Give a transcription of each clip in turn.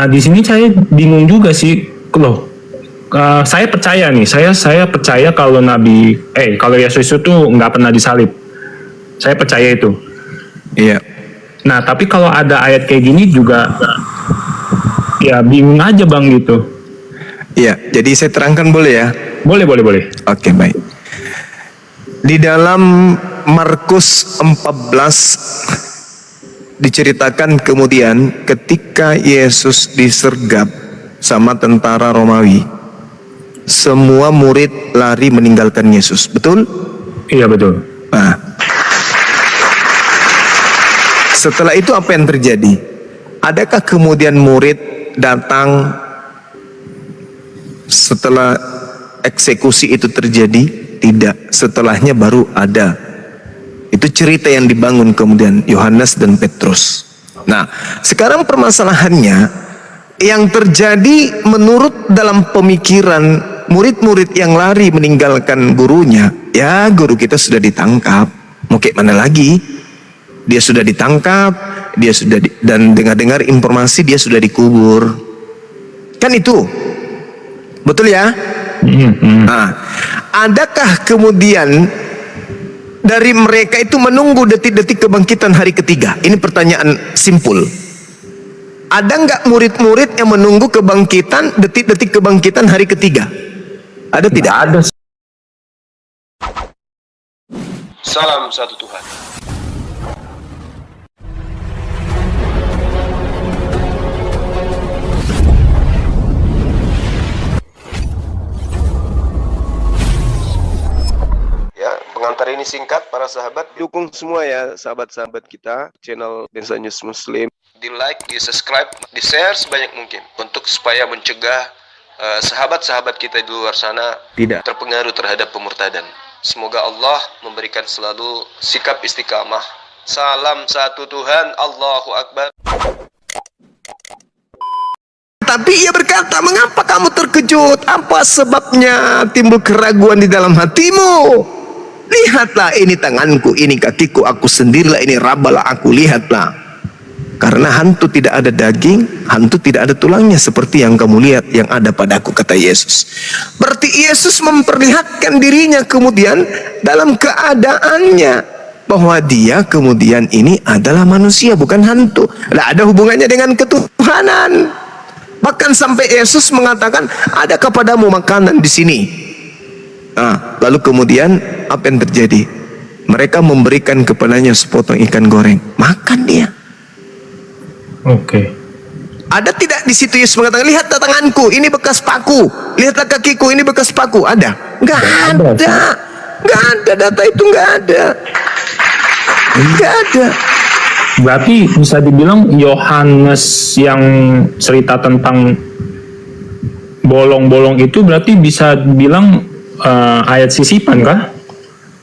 Nah, di sini saya bingung juga sih, loh. Saya percaya nih, saya percaya kalau kalau Yesus itu nggak pernah disalib. Saya percaya itu. Iya. Nah, tapi kalau ada ayat kayak gini juga, ya bingung aja bang gitu. Iya, jadi saya terangkan boleh ya? Boleh. Oke, baik. Di dalam Markus 14 diceritakan kemudian ketika Yesus disergap sama tentara Romawi, semua murid lari meninggalkan Yesus, betul? Iya betul. Nah, setelah itu apa yang terjadi? Adakah kemudian murid datang setelah eksekusi itu terjadi? Tidak, setelahnya baru ada. Itu cerita yang dibangun kemudian Yohanes dan Petrus. Nah, sekarang permasalahannya yang terjadi menurut dalam pemikiran murid-murid yang lari meninggalkan gurunya, ya guru kita sudah ditangkap, mau kayak mana lagi? Dia sudah ditangkap, dan dengar-dengar informasi dia sudah dikubur. Kan itu, betul ya? Nah, adakah kemudian dari mereka itu menunggu detik-detik kebangkitan hari ketiga? Ini pertanyaan simpul. Ada nggak murid-murid yang menunggu kebangkitan, detik-detik kebangkitan hari ketiga? Ada tidak? Ada. Salam satu Tuhan. Ya, pengantar ini singkat para sahabat. Dukung semua ya sahabat-sahabat kita channel Densa News Muslim. Di like, di subscribe, di share sebanyak mungkin untuk supaya mencegah sahabat-sahabat kita di luar sana tidak terpengaruh terhadap pemurtadan. Semoga Allah memberikan selalu sikap istiqamah. Salam satu Tuhan, Allahu Akbar. Tapi ia berkata, mengapa kamu terkejut? Apa sebabnya timbul keraguan di dalam hatimu? Lihatlah, ini tanganku, ini kakiku, aku sendirilah, ini rabalah aku, lihatlah. Karena hantu tidak ada daging, hantu tidak ada tulangnya seperti yang kamu lihat yang ada padaku, kata Yesus. Berarti Yesus memperlihatkan dirinya kemudian dalam keadaannya bahwa dia kemudian ini adalah manusia, bukan hantu. Tidak ada hubungannya dengan ketuhanan. Bahkan sampai Yesus mengatakan, adakah padamu makanan di sini? Nah, lalu kemudian apa yang terjadi? Mereka memberikan kepadanya sepotong ikan goreng, makan dia. Oke. Ada tidak di situ Yesus mengatakan, lihatlah tanganku, ini bekas paku, lihatlah kakiku, ini bekas paku? Ada? Nggak ada. Nggak ada, data itu nggak ada. Nggak ada. Berarti bisa dibilang Yohanes yang cerita tentang bolong-bolong itu berarti bisa dibilang ayat sisipan kah?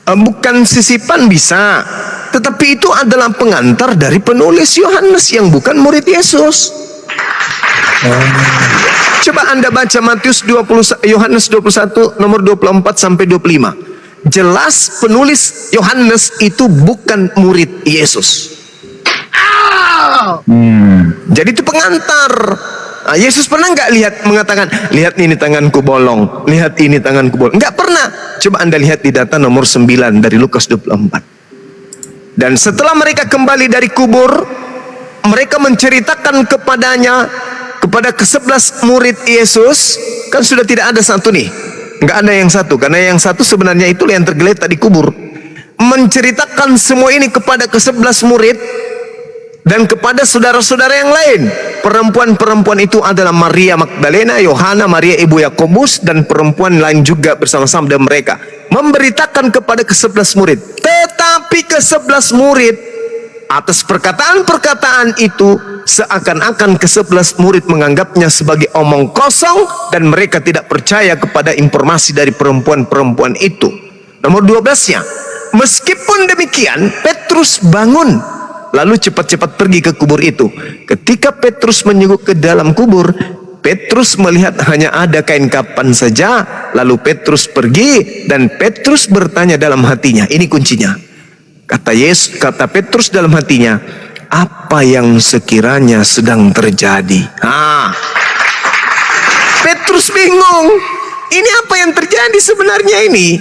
Bukan sisipan bisa, tetapi itu adalah pengantar dari penulis Yohanes yang bukan murid Yesus. Coba Anda baca Yohanes 21 nomor 24 sampai 25. Jelas penulis Yohanes itu bukan murid Yesus. Jadi itu pengantar. Nah, Yesus pernah nggak mengatakan, lihat ini tanganku bolong, lihat ini tanganku bolong? Nggak pernah. Coba Anda lihat di data nomor 9 dari Lukas 24. Dan setelah mereka kembali dari kubur, mereka menceritakan kepada ke-11 murid Yesus, kan sudah tidak ada satu nih, nggak ada yang satu, karena yang satu sebenarnya itu yang tergeletak di kubur. Menceritakan semua ini kepada ke-11 murid dan kepada saudara-saudara yang lain. Perempuan-perempuan itu adalah Maria Magdalena, Yohana, Maria ibu Yakobus, dan perempuan lain juga bersama-sama dengan mereka. Memberitakan kepada ke-11 murid. Tetapi ke-11 murid atas perkataan-perkataan itu, seakan-akan ke-11 murid menganggapnya sebagai omong kosong, dan mereka tidak percaya kepada informasi dari perempuan-perempuan itu. Nomor 12-nya, meskipun demikian Petrus bangun lalu cepat-cepat pergi ke kubur itu. Ketika Petrus menyenguk ke dalam kubur, Petrus melihat hanya ada kain kapan saja. Lalu Petrus pergi, dan Petrus bertanya dalam hatinya, ini kuncinya. Kata Petrus dalam hatinya, apa yang sekiranya sedang terjadi. Petrus bingung. Ini apa yang terjadi sebenarnya ini?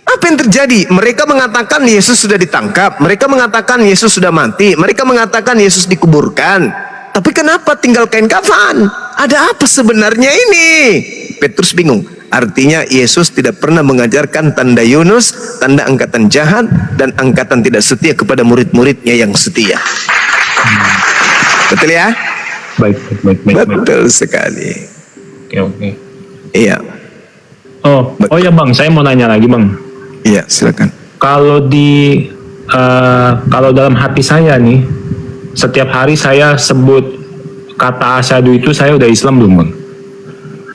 Apa yang terjadi? Mereka mengatakan Yesus sudah ditangkap. Mereka mengatakan Yesus sudah mati. Mereka mengatakan Yesus dikuburkan. Tapi kenapa tinggal kain kafan? Ada apa sebenarnya ini? Petrus bingung. Artinya Yesus tidak pernah mengajarkan tanda Yunus, tanda angkatan jahat, dan angkatan tidak setia kepada murid-muridnya yang setia. Betul ya? Baik. Betul sekali. Oke. Iya. Oh ya Bang, saya mau nanya lagi Bang. Iya, silakan. Kalau dalam hati saya nih, setiap hari saya sebut kata asyhadu itu, saya udah Islam belum Bang?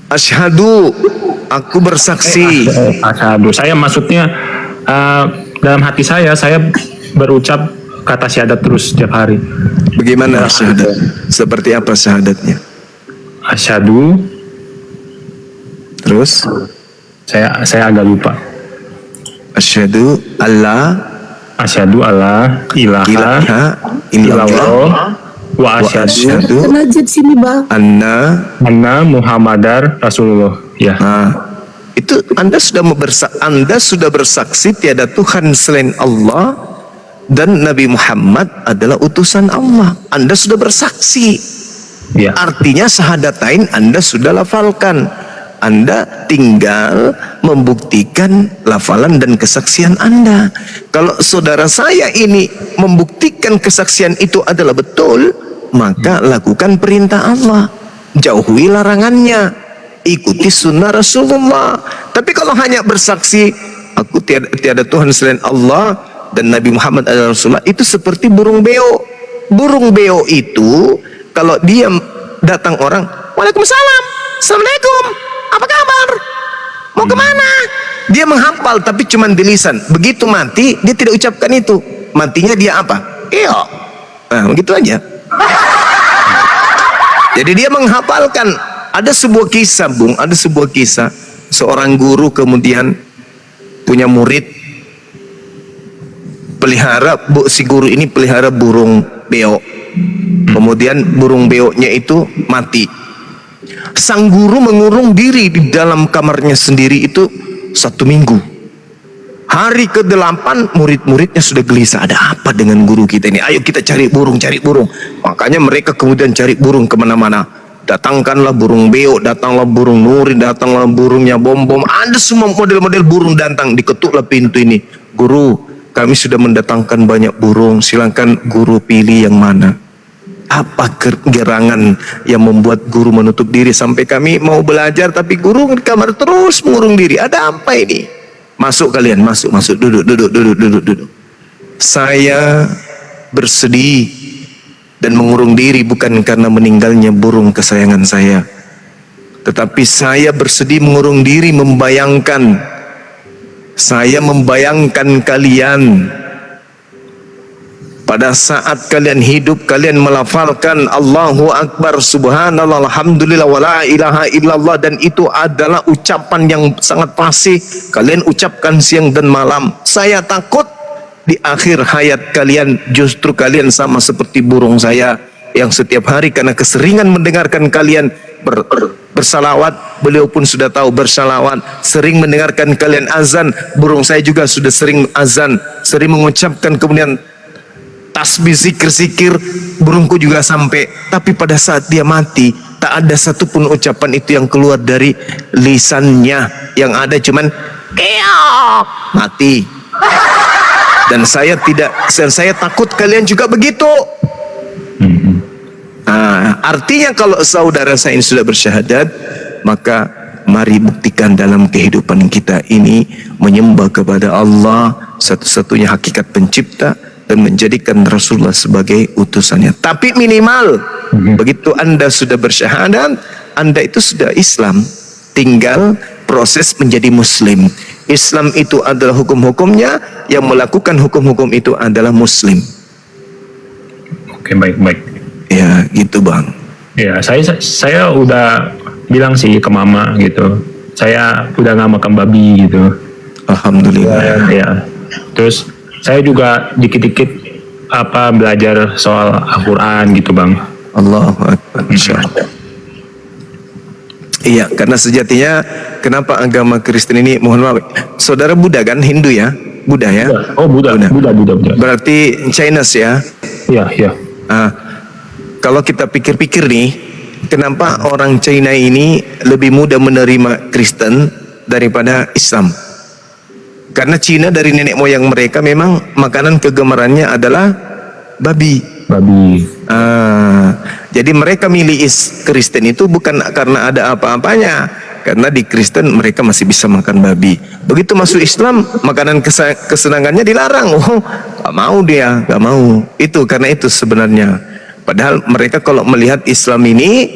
Asyhadu, aku bersaksi. Asyhadu, saya maksudnya dalam hati saya berucap kata syahadat terus setiap hari. Bagaimana syahadat? Seperti apa syahadatnya? Asyhadu. Terus? Saya agak lupa. Asyhadu alla ilaha illallah wa asyhadu Najib sini bang. anna Muhammadar Rasulullah. Ya. Itu Anda sudah bersaksi tiada Tuhan selain Allah dan Nabi Muhammad adalah utusan Allah. Anda sudah bersaksi. Ya. Artinya syahadatain Anda sudah lafalkan. Anda tinggal membuktikan lafalan dan kesaksian Anda. Kalau saudara saya ini membuktikan kesaksian itu adalah betul, maka lakukan perintah Allah, jauhi larangannya, ikuti sunnah Rasulullah. Tapi kalau hanya bersaksi aku tiada Tuhan selain Allah dan Nabi Muhammad adalah Rasulullah, itu seperti burung beo. Burung beo itu kalau dia datang orang, Waalaikumsalam, Assalamualaikum, apa kabar? Mau kemana? Dia menghafal tapi cuma di lisan. Begitu mati dia tidak ucapkan itu. Matinya dia apa? Iya. Nah begitu aja. Jadi dia menghafalkan. Ada sebuah kisah Bung, ada sebuah kisah. Seorang guru kemudian punya murid, si guru ini pelihara burung beo. Kemudian burung beoknya itu mati. Sang guru mengurung diri di dalam kamarnya sendiri itu 1 minggu. Hari ke-8 murid-muridnya sudah gelisah. Ada apa dengan guru kita ini? Ayo kita cari burung. Makanya mereka kemudian cari burung kemana-mana. Datangkanlah burung beo, datanglah burung nuri, datanglah burungnya bom-bom. Ada semua model-model burung datang. Diketuklah pintu ini. Guru, kami sudah mendatangkan banyak burung. Silakan guru pilih yang mana. Apa gerangan yang membuat guru menutup diri sampai kami mau belajar tapi guru di kamar terus mengurung diri? Ada apa ini? Masuk kalian, masuk, duduk. Saya bersedih dan mengurung diri bukan karena meninggalnya burung kesayangan saya, tetapi saya bersedih mengurung diri membayangkan kalian. Pada saat kalian hidup, kalian melafalkan Allahu Akbar, Subhanallah, Alhamdulillah, wa la ilaha illallah, dan itu adalah ucapan yang sangat fasih. Kalian ucapkan siang dan malam. Saya takut di akhir hayat kalian justru kalian sama seperti burung saya yang setiap hari karena keseringan mendengarkan kalian bersalawat. Beliau pun sudah tahu bersalawat, sering mendengarkan kalian azan. Burung saya juga sudah sering azan, sering mengucapkan kemudian tasbih, zikir, burungku juga sampai. Tapi pada saat dia mati, tak ada satupun ucapan itu yang keluar dari lisannya. Yang ada cuman keok, mati. Dan saya takut kalian juga begitu. Artinya kalau saudara saya ini sudah bersyahadat, maka mari buktikan dalam kehidupan kita ini menyembah kepada Allah satu-satunya hakikat pencipta dan menjadikan Rasulullah sebagai utusannya. Tapi minimal begitu Anda sudah bersyahadat, Anda itu sudah Islam. Tinggal proses menjadi Muslim. Islam itu adalah hukum-hukumnya, yang melakukan hukum-hukum itu adalah Muslim. Oke, baik. Ya, gitu Bang. Ya, saya udah bilang sih ke mama gitu. Saya udah nggak makan babi gitu. Alhamdulillah. Ya. Terus saya juga dikit-dikit belajar soal Al-Quran gitu bang. Allahu Akbar. Insyaallah. Iya, karena sejatinya kenapa agama Kristen ini, mohon maaf, saudara Buddha kan, Hindu ya, Buddha ya. Oh Buddha. Berarti Chinese ya. Iya. Kalau kita pikir-pikir nih, kenapa orang China ini lebih mudah menerima Kristen daripada Islam? Karena Cina dari nenek moyang mereka memang makanan kegemarannya adalah babi. Jadi mereka milih Kristen itu bukan karena ada apa-apanya, karena di Kristen mereka masih bisa makan babi. Begitu masuk Islam, makanan kesenangannya dilarang. Oh, gak mau. Itu karena itu sebenarnya. Padahal mereka kalau melihat Islam ini,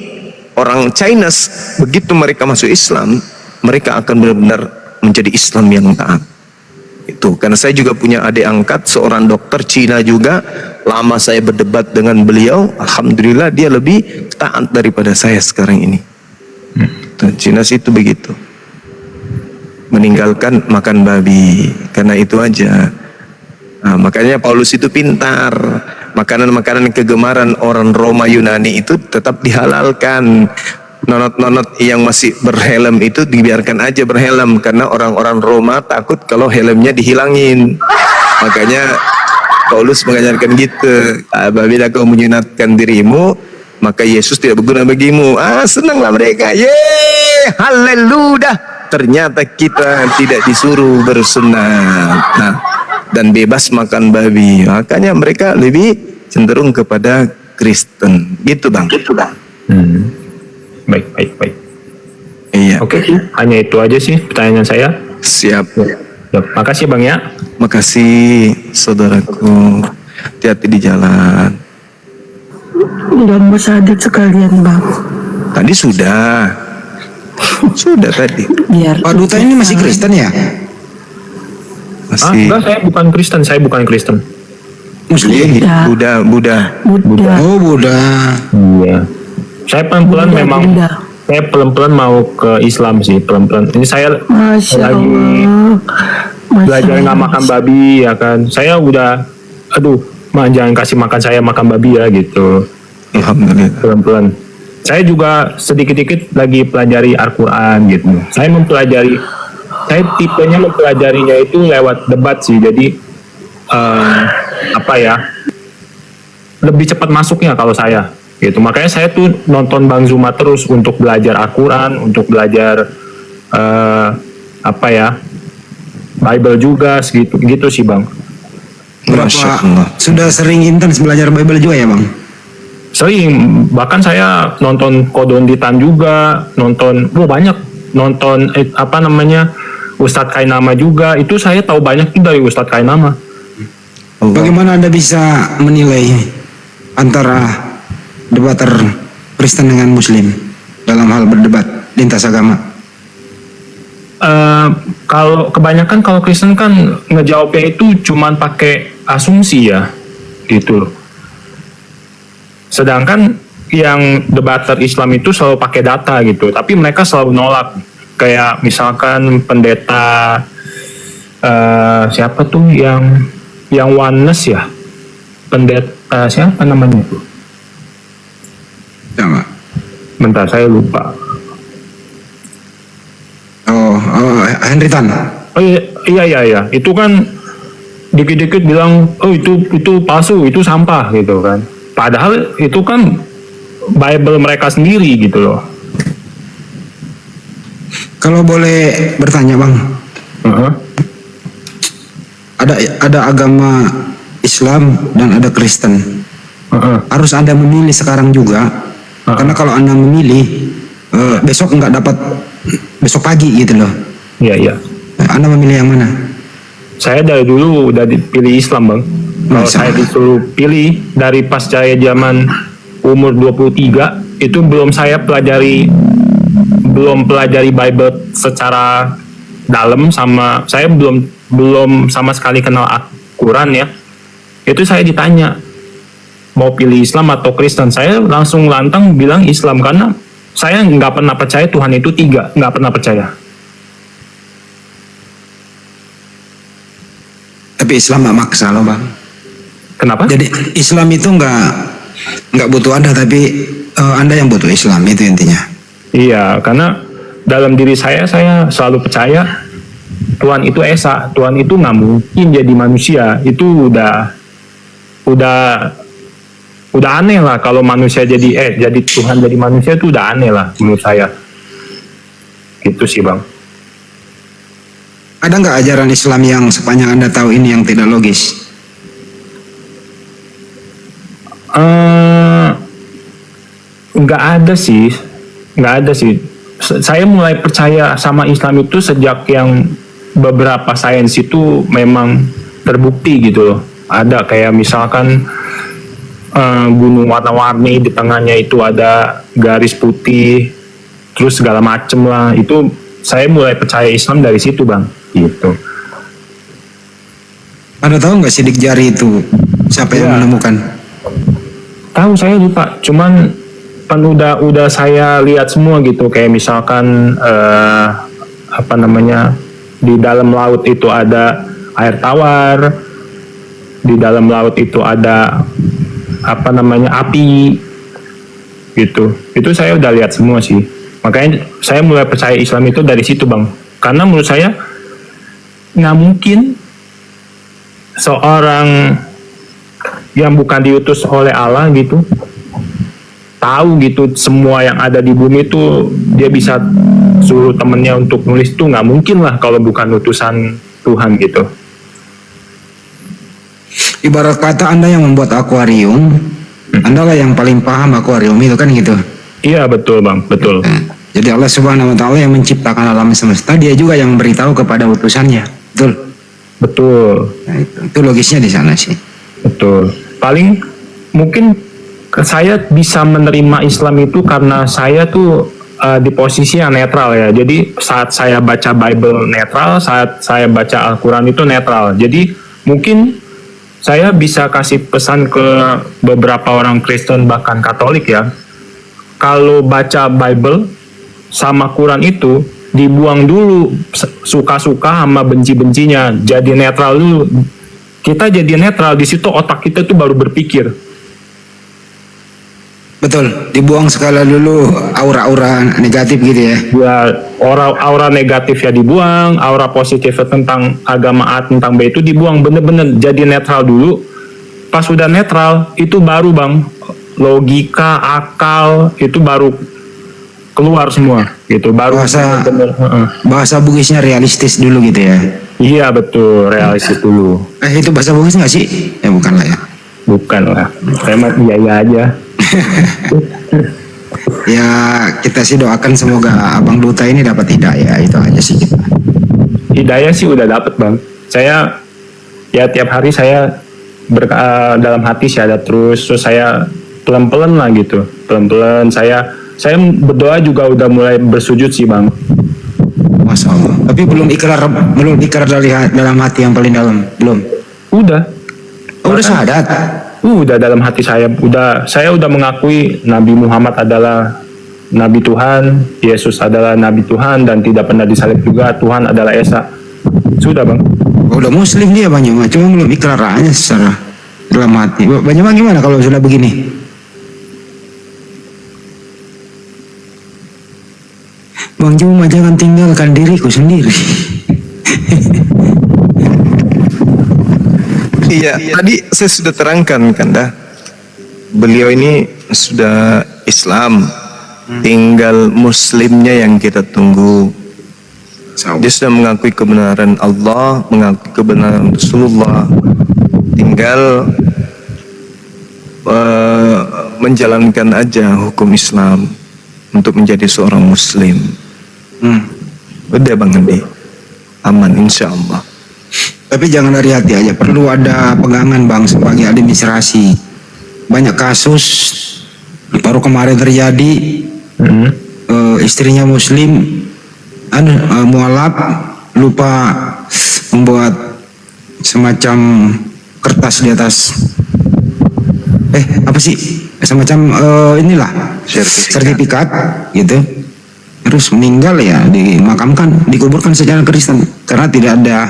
orang Chinese, begitu mereka masuk Islam, mereka akan benar-benar menjadi Islam yang taat. Itu karena saya juga punya adik angkat seorang dokter Cina juga. Lama saya berdebat dengan beliau, alhamdulillah dia lebih taat daripada saya sekarang ini. Cina itu begitu, meninggalkan makan babi karena itu aja. Makanya Paulus itu pintar, makanan-makanan kegemaran orang Roma Yunani itu tetap dihalalkan. Nonot-nonot yang masih berhelm itu dibiarkan aja berhelm, karena orang-orang Roma takut kalau helmnya dihilangin. Makanya Paulus mengajarkan gitu, apabila kau menyunatkan dirimu, maka Yesus tidak berguna bagimu. Senanglah mereka, yeay, haleluya, ternyata kita tidak disuruh bersunat, dan bebas makan babi. Makanya mereka lebih cenderung kepada Kristen, gitu bang. Baik. Iya. Oke, hanya itu aja sih pertanyaan saya. Siap. Makasih bang ya. Makasih saudaraku. Hati-hati di jalan. Dan bersahadat sekalian bang. Tadi sudah tadi. Biar Pak Duta ini masih Kristen ya? Masih. Enggak, saya bukan Kristen. Muslim? Buddha. Oh, Buddha. Iya. Saya pelan-pelan memang. Buddha. Saya pelan-pelan mau ke Islam sih, pelan-pelan. Ini saya Masya lagi Allah. belajar nggak makan babi ya kan. Saya udah, jangan kasih makan saya makan babi ya gitu. Alhamdulillah. Pelan-pelan. Saya juga sedikit-sedikit lagi pelajari Al-Quran gitu. Saya tipenya mempelajarinya itu lewat debat sih. Jadi lebih cepat masuknya kalau saya. Gitu. Makanya saya tuh nonton Bang Zuma terus untuk belajar Al-Quran, untuk belajar Bible juga gitu sih bang. Masya Allah. Sudah sering intens belajar Bible juga ya bang? Sering, bahkan saya nonton Kodonditan juga, nonton Ustadz Kainama juga. Itu saya tahu banyak tuh dari Ustadz Kainama. Bagaimana Anda bisa menilai antara debater Kristen dengan Muslim dalam hal berdebat lintas agama? Kalau kebanyakan kalau Kristen kan ngejawabnya itu cuman pakai asumsi ya, gitu. Sedangkan yang debater Islam itu selalu pakai data gitu, tapi mereka selalu nolak. Kayak misalkan pendeta siapa tuh yang oneness ya, pendeta siapa namanya tuh? Sama. Bentar, saya lupa. Henry Tan. Oh iya. Itu kan dikit-dikit bilang, itu palsu, itu sampah gitu kan. Padahal itu kan Bible mereka sendiri gitu loh. Kalau boleh bertanya bang, ada agama Islam dan ada Kristen. Harus Anda memilih sekarang juga, karena kalau Anda memilih besok nggak dapat besok pagi gitu loh. Iya. Anda memilih yang mana? Saya dari dulu udah dipilih Islam bang. Kalau saya disuruh pilih dari pas saya zaman umur 23 itu belum pelajari Bible secara dalam, sama saya belum sama sekali kenal Al-Quran ya. Itu saya ditanya mau pilih Islam atau Kristen, saya langsung lantang bilang Islam karena saya nggak pernah percaya Tuhan itu 3, nggak pernah percaya. Tapi Islam nggak maksa loh bang. Kenapa? Jadi Islam itu nggak butuh Anda, tapi Anda yang butuh Islam, itu intinya. Iya, karena dalam diri saya selalu percaya Tuhan itu esa, Tuhan itu nggak mungkin jadi manusia. Itu udah aneh lah kalau manusia jadi Tuhan jadi manusia, itu udah aneh lah menurut saya. Gitu sih bang. Ada nggak ajaran Islam yang sepanjang Anda tahu ini yang tidak logis? Nggak ada sih. Saya mulai percaya sama Islam itu sejak yang beberapa sains itu memang terbukti gitu loh. Ada kayak misalkan gunung warna-warni, di tengahnya itu ada garis putih, terus segala macem lah. Itu saya mulai percaya Islam dari situ bang. Gitu. Anda tahu nggak sidik jari itu siapa yang menemukan? Tahu, saya lupa. Cuman kan udah saya lihat semua gitu, kayak misalkan di dalam laut itu ada air tawar, di dalam laut itu ada api gitu. Itu saya udah lihat semua sih. Makanya saya mulai percaya Islam itu dari situ bang. Karena menurut saya nggak mungkin seorang yang bukan diutus oleh Allah gitu tahu gitu semua yang ada di bumi itu, dia bisa suruh temennya untuk nulis, tuh nggak mungkin lah kalau bukan utusan Tuhan gitu. Ibarat kata Anda yang membuat akuarium, Anda lah yang paling paham akuarium itu kan gitu. Iya betul bang, betul. Jadi Allah Subhanahu Wa Taala yang menciptakan alam semesta, Dia juga yang memberitahu kepada utusannya, betul? Betul. Nah, itu logisnya di sana sih. Betul. Paling mungkin saya bisa menerima Islam itu karena saya tuh di posisi yang netral ya. Jadi saat saya baca Bible netral, saat saya baca Al-Quran itu netral. Jadi mungkin saya bisa kasih pesan ke beberapa orang Kristen bahkan Katolik ya. Kalau baca Bible sama Quran itu dibuang dulu suka-suka sama benci-bencinya. Jadi netral dulu. Kita jadi netral, di situ otak kita tuh baru berpikir. Betul, dibuang sekali dulu aura-aura negatif gitu ya. Ya, aura negatif ya dibuang, aura positif tentang agama A, tentang B itu dibuang, bener-bener jadi netral dulu. Pas udah netral, itu baru bang, logika, akal, itu baru keluar semua gitu. Baru bahasa Bugisnya realistis dulu gitu ya. Iya betul, realistis dulu. Itu bahasa Bugis nggak sih? Ya bukan lah ya. Bukan lah, saya mah iya aja. Ya kita sih doakan semoga Abang Duta ini dapat hidayah, itu aja sih kita. Hidayah sih udah dapat bang. Saya ya tiap hari saya dalam hati saya ada terus saya pelan-pelan lah gitu, pelan-pelan saya berdoa juga udah mulai bersujud sih bang. Masya Allah. Tapi belum ikrar dari dalam hati yang paling dalam, belum. Udah syahadat. Udah dalam hati saya udah mengakui Nabi Muhammad adalah Nabi Tuhan, Yesus adalah Nabi Tuhan dan tidak pernah disalib juga, Tuhan adalah Esa. Sudah bang. Udah Muslim dia Bang Yuma, cuma belum ikrar aja secara dalam hati. Bang Yuma gimana kalau sudah begini? Bang Yuma jangan tinggalkan diriku sendiri. Iya, tadi saya sudah terangkan kan dah. Beliau ini sudah Islam, tinggal Muslimnya yang kita tunggu. Dia sudah mengakui kebenaran Allah, mengakui kebenaran Rasulullah. Tinggal menjalankan aja hukum Islam untuk menjadi seorang Muslim. Udah Bang Andi, aman insya Allah. Tapi jangan dari hati aja, perlu ada pegangan Bang sebagai administrasi. Banyak kasus baru kemarin terjadi, istrinya Muslim, mualaf, lupa membuat semacam kertas di atas, apa sih, semacam inilah sertifikat gitu. Terus meninggal ya, dimakamkan, dikuburkan secara Kristen karena tidak ada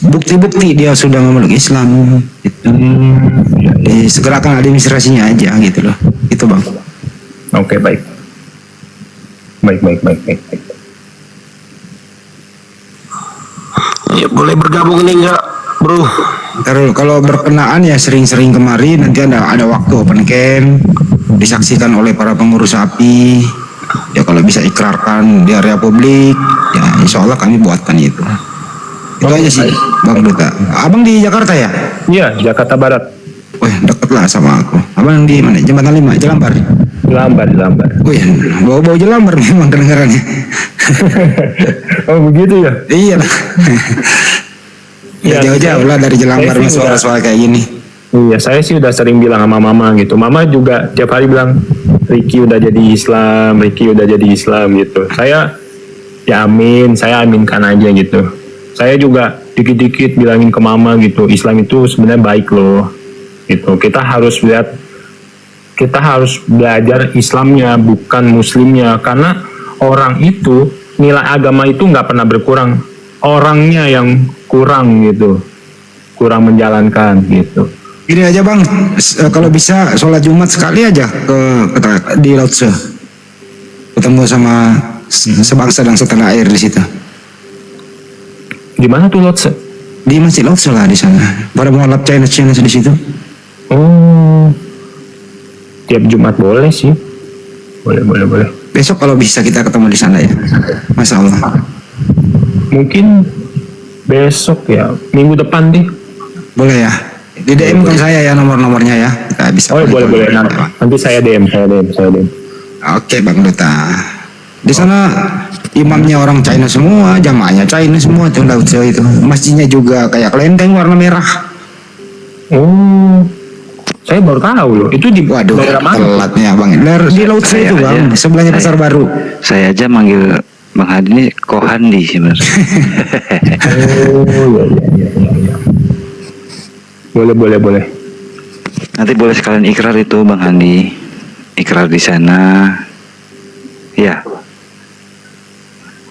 bukti-bukti dia sudah memeluk Islam gitu. Iya, iya. Segerakan administrasinya aja gitu loh. Itu Bang. Oke, baik. Baik. Ya, boleh bergabung nih enggak, bro? Kalau berkenaan ya sering-sering kemari, nanti ada waktu open camp, disaksikan oleh para pengurus API. Ya kalau bisa ikrarkan di area publik, ya insya Allah kami buatkan itu. Itu aja sih Bang Duta. Abang di Jakarta ya? Iya, Jakarta Barat. Wih deket lah sama aku. Abang di mana? Jembatan 5, Jelambar. Jelambar. Wih bau-bau Jelambar memang kedengarannya. Oh begitu ya? Iya lah. Ya, Jauh-jauh lah dari Jelambar saya sih masuk udah- soal kayak gini. Iya, saya sih udah sering bilang sama mama gitu. Mama juga tiap hari bilang, Ricky udah jadi Islam gitu. Saya aminkan aja gitu. Saya juga dikit-dikit bilangin ke mama gitu, Islam itu sebenarnya baik loh. Gitu. Kita harus belajar Islamnya, bukan Muslimnya. Karena orang itu, nilai agama itu nggak pernah berkurang. Orangnya yang kurang gitu. Kurang menjalankan gitu. Gini aja Bang, kalau bisa sholat Jumat sekali aja di Lotse. Ketemu sama sebangsa dan setanah air di situ. Di mana tuh Lotse? Di Masjid Lotse lah di sana. Pada mualaf China di situ. Oh, tiap Jumat boleh sih. Boleh. Besok kalau bisa kita ketemu di sana ya. Masya Allah. Mungkin besok ya, minggu depan deh. Boleh ya. Di DM kan saya ya nomornya ya. Kita bisa. Oh boleh. Nanti saya DM. Oke Bang Duta. Di sana imamnya orang China semua, jamaahnya China semua tuh Lotse itu. Masjidnya juga kayak kelenteng warna merah. Oh, saya baru tahu loh. Itu di Waduh, daerah mana? telatnya Bang. Di Lotse Saya itu Bang, aja. sebelahnya Pasar Baru. Saya aja manggil Bang Hadi ini Kohandi sebenarnya. Oh, iya. Boleh. Nanti boleh sekalian ikrar itu Bang Handi. Ikrar di sana. Ya.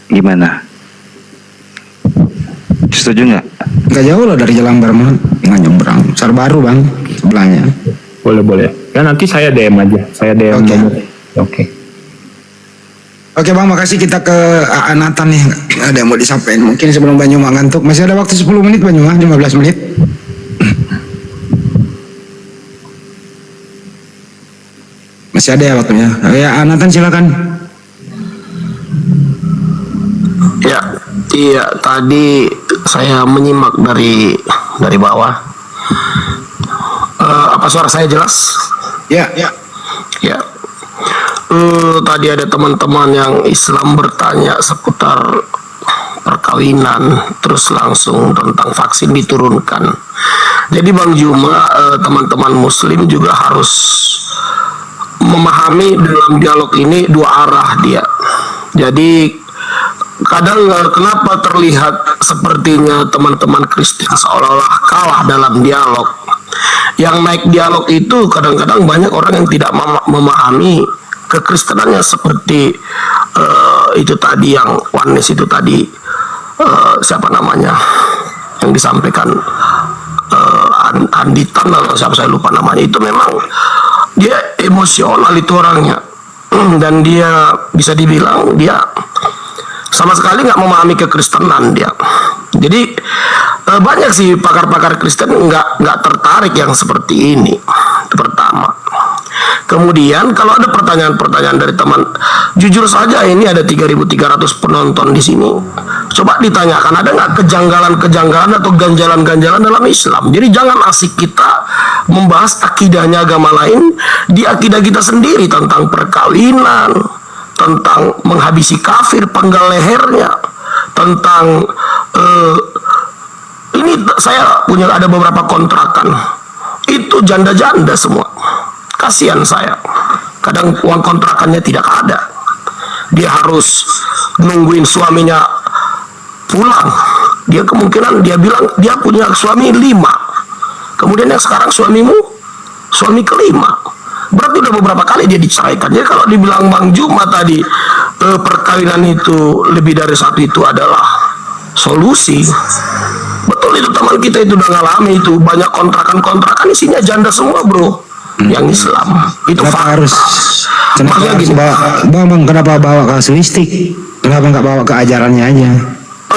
Gimana? Setuju nggak? Nggak jauh loh dari Jelambar mah, nggak nyebrang. Pasar Baru Bang, sebelahnya. Boleh. Ya nanti saya DM aja. Saya DM Oke. nomor. Oke. Oke Bang, makasih. Kita ke AA Nathan nih. Ada yang mau disampaikan mungkin sebelum Banyuma ngantuk. Masih ada waktu 10 menit Banyuma, 15 menit. Masih ada ya waktunya. Ya AA Nathan silakan. Iya, tadi saya menyimak dari bawah. Apa suara saya jelas? Ya. Ya. Tadi ada teman-teman yang Islam bertanya seputar perkawinan, terus langsung tentang vaksin diturunkan. Jadi Bang Juma, teman-teman Muslim juga harus memahami dalam dialog ini dua arah dia. Jadi kadang kenapa terlihat sepertinya teman-teman Kristen seolah-olah kalah dalam dialog. Yang naik dialog itu kadang-kadang banyak orang yang tidak memahami kekristenannya, seperti itu tadi yang oneness itu tadi, siapa namanya yang disampaikan, Anditan atau siapa saya lupa namanya. Itu memang dia emosional itu orangnya, dan dia bisa dibilang dia sama sekali nggak memahami kekristenan dia. Jadi banyak sih pakar-pakar Kristen nggak tertarik yang seperti ini. Itu pertama. Kemudian kalau ada pertanyaan-pertanyaan dari teman, jujur saja ini ada 3.300 penonton di sini. Coba ditanyakan, ada nggak kejanggalan-kejanggalan atau ganjalan-ganjalan dalam Islam? Jadi jangan asik kita membahas akidahnya agama lain di akidah kita sendiri, tentang perkawinan, tentang menghabisi kafir, penggal lehernya, tentang ini saya punya ada beberapa kontrakan, itu janda-janda semua. Kasihan saya, kadang uang kontrakannya tidak ada, dia harus nungguin suaminya pulang. Dia kemungkinan dia bilang dia punya suami 5, kemudian yang sekarang suami kelima, berarti udah beberapa kali dia diceraikan. Jadi kalau dibilang Bang Juma tadi perkawinan itu lebih dari satu itu adalah solusi, Betul, itu teman kita itu udah ngalami itu banyak kontrakan isinya janda semua bro. Yang Islam itu Kenapa harus Maksudnya gini, bang, kenapa bawa kasuistik? Kenapa nggak bawa ke ajarannya aja?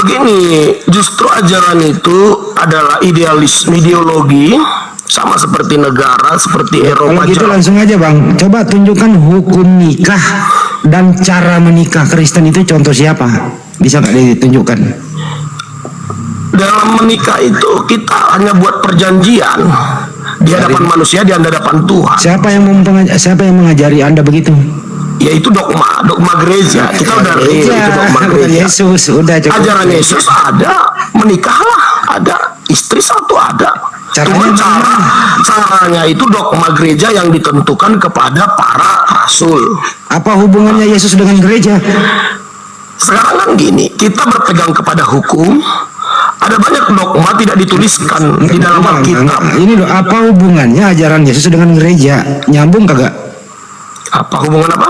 begini, justru ajaran itu adalah ideologi sama seperti negara seperti Eropa. Kalau gitu langsung aja bang, coba tunjukkan hukum nikah dan cara menikah Kristen itu contoh siapa? Bisa nggak ditunjukkan? Dalam menikah itu kita hanya buat perjanjian di hadapan manusia, di hadapan Tuhan. Siapa yang mengajari Anda begitu? Yaitu dogma gereja. Kita udah itu dogma gereja. Yesus, udah cukup. Ajaran Yesus ada, menikahlah, ada istri satu ada. Caranya itu dogma gereja yang ditentukan kepada para rasul. Apa hubungannya Yesus dengan gereja? Sekarang kan gini, kita berpegang kepada hukum. Ada banyak dogma tidak dituliskan di dalam Alkitab. Ini loh, apa hubungannya ajaran Yesus dengan gereja? Nyambung kagak? Apa hubungan apa?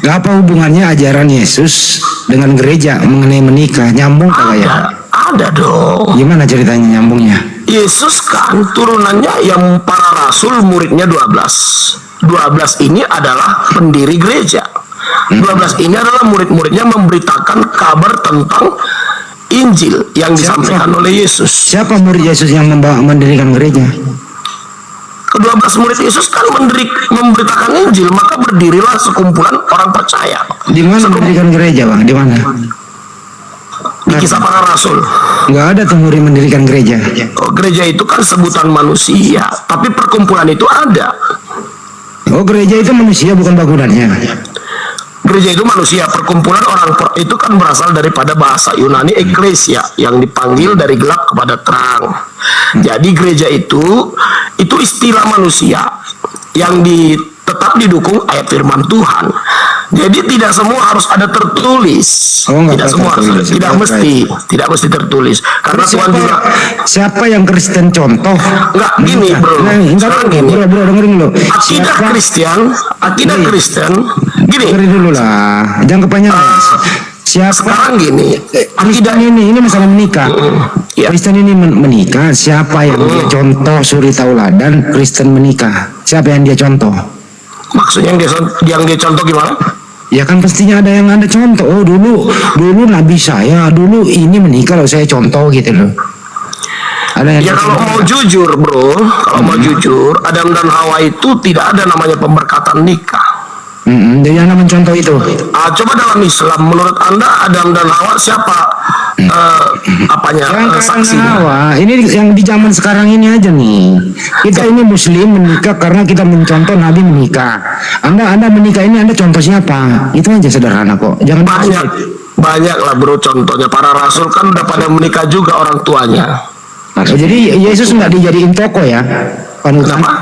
Apa hubungannya ajaran Yesus dengan gereja mengenai menikah? Nyambung kagak ya? Ada dong. Gimana ceritanya nyambungnya? Yesus kan turunannya yang para rasul, muridnya 12. 12 ini adalah pendiri gereja. 12 ini adalah murid-muridnya memberitakan kabar tentang Injil yang disampaikan oleh Yesus. Siapa murid Yesus yang mendirikan gereja? Ke-12 murid Yesus kan memberitakan Injil, maka berdirilah sekumpulan orang percaya. Di mana mendirikan gereja, bang? Di mana? Di Kisah Para Rasul. Nggak ada tuh murid mendirikan gereja. Oh, gereja itu kan sebutan manusia, tapi perkumpulan itu ada. Oh, gereja itu manusia bukan bangunannya. Gereja itu manusia, perkumpulan orang itu kan berasal daripada bahasa Yunani eklesia yang dipanggil dari gelap kepada terang. Jadi gereja itu istilah manusia yang tetap didukung ayat firman Tuhan. Jadi tidak semua harus ada tertulis. Tidak semua tertulis. Tidak mesti tertulis. Karena Tuhan juga. Siapa yang Kristen contoh? Enggak gini bro. Sekarang gini. Bro, dengerin dulu. Akidah Kristen. Gini. Dengerin dulu lah. Jangan kepanjangan. Siapa? Sekarang gini. Kristen ini masalah menikah. Kristen ini menikah. Siapa yang dia contoh suri tauladan Kristen menikah? Siapa yang dia contoh? Maksudnya yang dia contoh gimana? Ya kan pastinya ada yang Anda contoh. Oh dulu nabi saya dulu ini menikah loh, saya contoh gitu loh. Ada yang kalau mau jujur bro, mau jujur, Adam dan Hawa itu tidak ada namanya pemberkatan nikah. Jadi Anda mencontoh itu. Coba dalam Islam, menurut Anda Adam dan Hawa siapa saksinya? Hawa, ini yang di zaman sekarang ini aja nih. Kita ini Muslim menikah karena kita mencontoh Nabi menikah. Anda menikah ini Anda contoh siapa? Itu aja sederhana kok. Jangan banyak lah bro contohnya. Para rasul kan udah pada menikah juga orang tuanya. Jadi Yesus nggak dijadiin tokoh ya, panutan. Kenapa?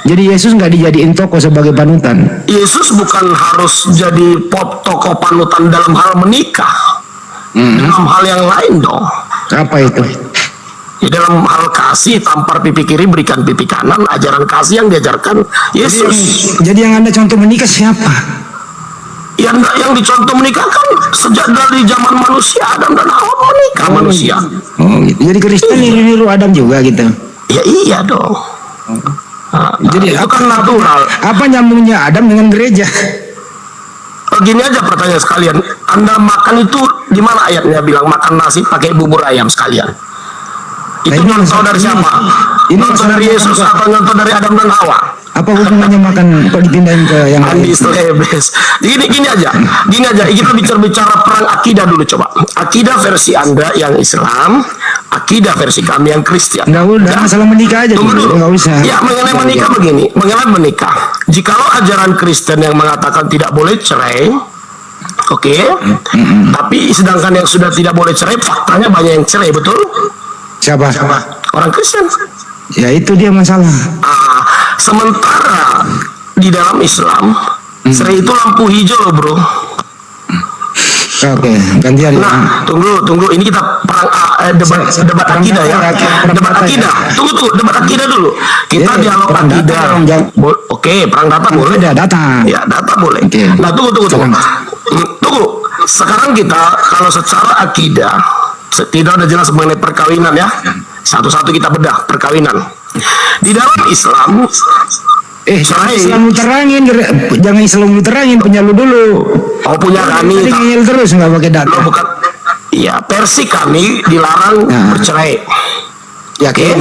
Jadi Yesus nggak dijadiin tokoh sebagai panutan. Yesus bukan harus jadi tokoh panutan dalam hal menikah. Dalam hal yang lain dong. Apa itu? Ya, dalam hal kasih, tampar pipi kiri berikan pipi kanan, ajaran kasih yang diajarkan Yesus. Jadi yang Anda contoh menikah siapa? Yang dicontoh menikah kan sejak dari zaman manusia, Adam dan Hawa menikah manusia. Oh, gitu. Jadi Kristen niru Adam juga gitu. Ya iya dong. Jadi itu kan natural. Apa nyambungnya Adam dengan gereja? Gini aja pertanyaan sekalian, Anda makan itu di mana ayatnya bilang makan nasi pakai bubur ayam sekalian? Itu nyontoh dari siapa? Nyontoh dari Yesus atau nyontoh dari Adam dan Hawa? Apa hubungannya makan kok dipindahin ke yang lain? Gini aja. Kita bicara perang akidah dulu coba. Akidah versi Anda yang Islam, akidah versi kami yang Kristen. Nggak udah, masalah menikah aja. Tunggu dulu. Nggak usah. Ya, mengenai menikah begini. Mengenai menikah. Jikalau ajaran Kristen yang mengatakan tidak boleh cerai, oke. Tapi sedangkan yang sudah tidak boleh cerai, faktanya banyak yang cerai, betul? Siapa? Orang Kristen. Ya itu dia masalah. Sementara di dalam Islam, cerai itu lampu hijau loh bro. Oke, gantian. Nah, tunggu. Ini kita debat akidah ya. Debat akidah. Tunggu, debat akidah dulu. Kita dialog akidah. Oke, perang data boleh. Data. Ya, data boleh. Nah, tunggu. Sekarang kita kalau secara akidah, tidak ada jelas mengenai perkawinan ya. Satu-satu kita bedah perkawinan. Di dalam Islam, cerai. Islam lu terangin, jangan Islam lu terangin, punya lu dulu. Oh, punya kami. Tadi ngeyel terus nggak pakai data. Lo bukan. Iya, versi kami dilarang bercerai. Yakin?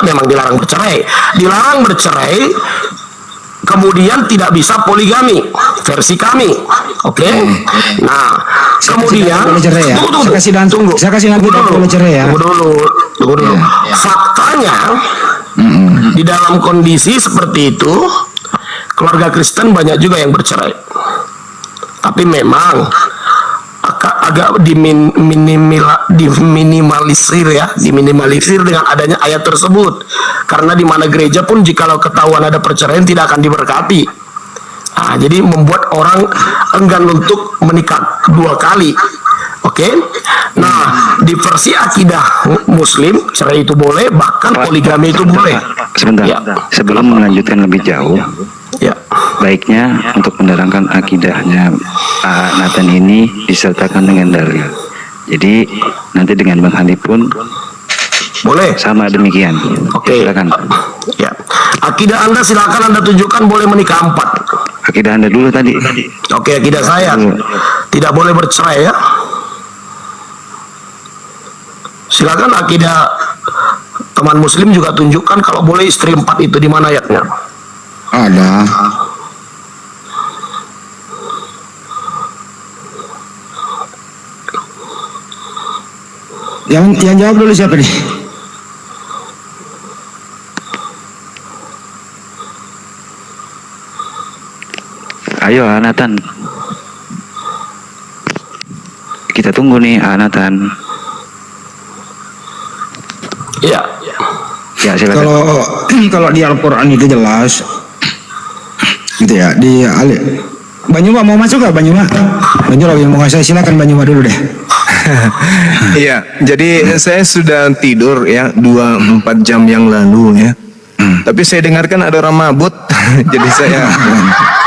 Memang dilarang bercerai. Dilarang bercerai, kemudian tidak bisa poligami. Versi kami, oke? Nah, kemudian tunggu. Saya kasih nanti data boleh cerai ya. Tunggu dulu. Faktanya, di dalam kondisi seperti itu, keluarga Kristen banyak juga yang bercerai. Tapi memang agak diminimalisir dengan adanya ayat tersebut, karena di mana gereja pun jikalau ketahuan ada perceraian tidak akan diberkati. Jadi membuat orang enggan untuk menikah 2 kali. Oke. Nah, di versi akidah Muslim cerai itu boleh, bahkan poligami itu boleh. Sebentar, sebelum melanjutkan lebih jauh, baiknya untuk menerangkan akidahnya Pak Nathan ini disertakan dengan dalil. Jadi nanti dengan Bang Handi pun boleh sama demikian. Oke. Silakan. Ya. Akidah Anda silakan Anda tunjukkan, boleh menikah 4. Akidah Anda dulu tadi. Oke, akidah saya tidak boleh bercerai ya. Silakan akidah teman Muslim juga tunjukkan kalau boleh istri 4 itu di mana ayatnya? Ada. Yang jawab dulu siapa nih? Ayo Nathan. Kita tunggu nih Nathan. Iya. Ya silakan. Kalau di Al-Quran itu jelas, gitu ya. Di Banyuma mau masuk nggak Banyuma? Banyuma yang mau ngasih, silakan Banyuma dulu deh. Iya, jadi saya sudah tidur ya 24 jam yang lalu ya. Tapi saya dengarkan ada orang mabut, jadi saya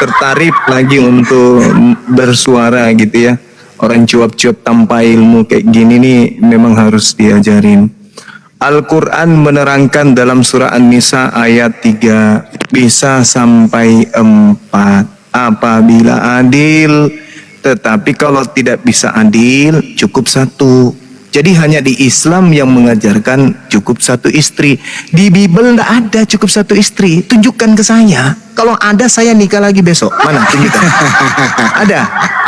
tertarik lagi untuk bersuara gitu ya. Orang cuap-cuap tanpa ilmu kayak gini nih memang harus diajarin. Al-Quran menerangkan dalam surah An-Nisa ayat 3 bisa sampai 4. Apabila adil, tetapi kalau tidak bisa adil cukup 1. Jadi hanya di Islam yang mengajarkan cukup 1 istri. Di Bible tidak ada cukup 1 istri. Tunjukkan ke saya. Kalau ada saya nikah lagi besok. Mana tunjukkan?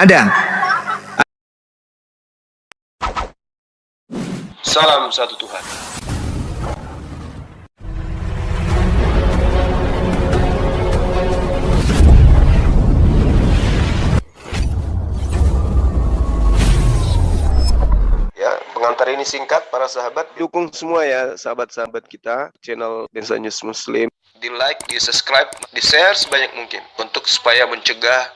Ada. Salam satu Tuhan. Ya, pengantar ini singkat para sahabat. Dukung semua ya sahabat-sahabat kita channel Bensa News Muslim. Di like, di subscribe, di share sebanyak mungkin untuk supaya mencegah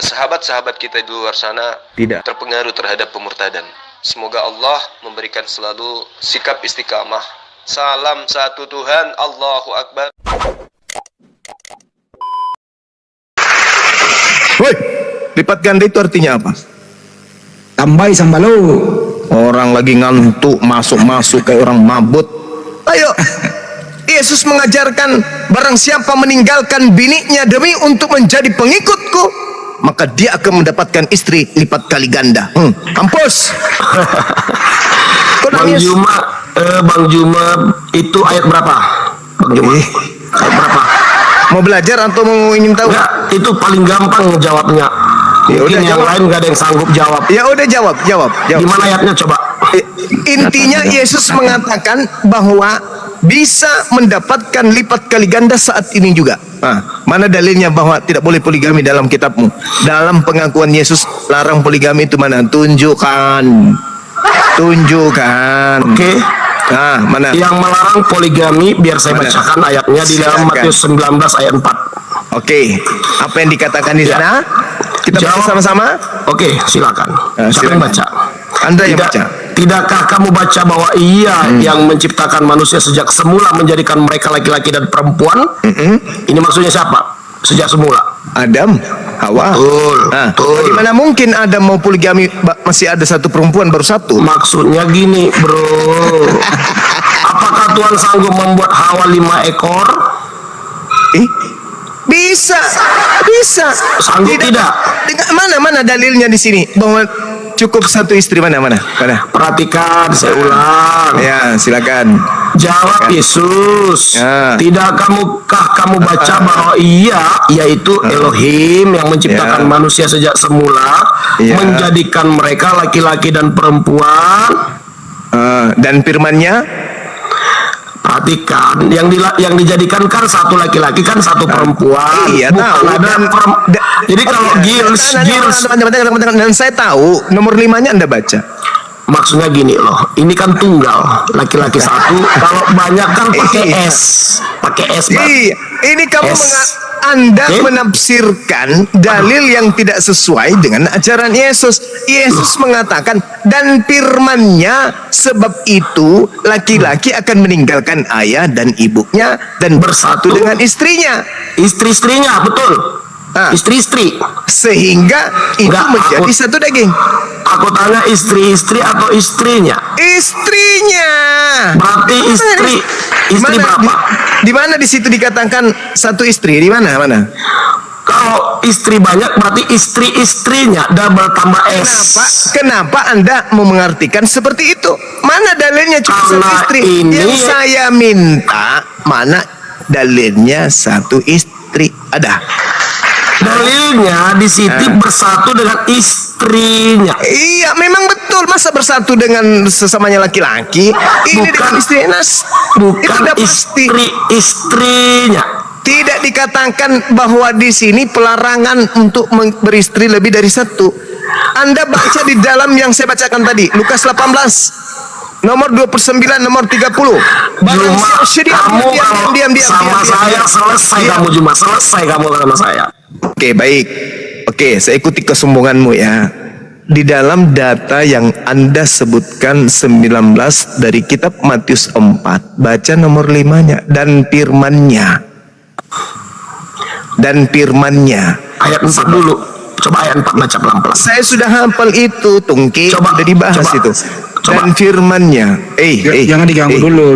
sahabat-sahabat kita di luar sana tidak terpengaruh terhadap pemurtadan. Semoga Allah memberikan selalu sikap istiqamah. Salam satu Tuhan, Allahu Akbar. Woi, lipat ganda itu artinya apa? Tambai sambalo. Orang lagi ngantuk masuk kayak orang mabut. Ayo, Yesus mengajarkan barang siapa meninggalkan biniknya demi untuk menjadi pengikutku, maka dia akan mendapatkan istri lipat kali ganda. Kampus. Bang Juma itu ayat berapa? Bang Juma. Ayat berapa? Mau belajar atau mau ingin tahu? Enggak, itu paling gampang jawabnya. Ya udah, yang jawab. lain gak ada yang sanggup jawab. Ya udah jawab. Gimana ayatnya coba? Intinya Yesus mengatakan bahwa bisa mendapatkan lipat kali ganda saat ini juga. Mana dalilnya bahwa tidak boleh poligami dalam kitabmu? Dalam pengakuan Yesus larang poligami itu mana? Tunjukkan. Oke. Mana? Yang melarang poligami biar saya bacakan ayatnya di dalam Matius 19 ayat 4. Oke. Apa yang dikatakan di sana? Kita baca Jawab. sama-sama. Oke, silakan. Siapa yang baca? Anda yang baca. Tidakkah kamu baca bahwa Ia yang menciptakan manusia sejak semula menjadikan mereka laki-laki dan perempuan? Ini maksudnya siapa? Sejak semula. Adam. Hawa. Betul, Nah, betul. bagaimana mungkin Adam mau poligami masih ada satu perempuan baru satu? Maksudnya gini, bro. Apakah Tuhan sanggup membuat Hawa 5 ekor? Bisa. Sanggup tidak? Mana dalilnya di sini bahwa cukup satu istri? Mana? Perhatikan, saya ulang. Ya, silakan. Jawab Yesus. Ya. Tidakkah kamu baca bahwa Ia, yaitu Elohim yang menciptakan Ya. manusia sejak semula, Ya. menjadikan mereka laki-laki dan perempuan? Dan firman-Nya, Perhatikan, yang dijadikan kan satu laki-laki kan satu perempuan. Iya, Bukan tahu. ada jadi kalau Gils, dan saya tahu nomor 5-nya Anda baca. maksudnya gini loh, ini kan tunggal, laki-laki satu. Kalau banyak kan pakai Iya. pakai S. Bang. Iya, ini kamu S. Anda Oke. menafsirkan dalil yang tidak sesuai dengan ajaran Yesus. Yesus mengatakan, dan firman-Nya, sebab itu laki-laki akan meninggalkan ayah dan ibunya dan bersatu dengan istrinya. Istri-istrinya, betul. Ah. Istri-istri. Sehingga itu Enggak, menjadi satu daging. Aku tanya istri-istri atau istrinya? Istrinya. Berarti istri berapa? Di mana di situ dikatakan satu istri? Di mana? Kalau istri banyak berarti istri-istrinya double tambah S. Kenapa Anda mau mengartikan seperti itu? Mana dalilnya cuma satu Karena istri? ini- Yang saya minta, mana dalilnya satu istri? Ada. Dalilnya di situ bersatu dengan istrinya. Iya, memang betul. Masa bersatu dengan sesamanya laki-laki? Ini Bukan. dengan istri Nas. Bukan Itu udah pasti. istri-istrinya. Tidak dikatakan bahwa di sini pelarangan untuk beristri lebih dari satu. Anda baca di dalam yang saya bacakan tadi, Lukas 18. Nomor 29, nomor 30. Cuma kamu kalau sama saya selesai Diam. kamu cuma selesai kamu sama saya. Oke, baik. Oke, saya ikuti kesombonganmu ya. Di dalam data yang Anda sebutkan 19 dari kitab Matius 4, baca nomor 5-nya dan firman-Nya. Ayat 4 dulu. Coba ayat 4 baca pelan-pelan. Saya sudah hafal itu, Tungki. Coba, Udah dibahas coba. itu. Coba. Dan firman-Nya. Jangan diganggu dulu.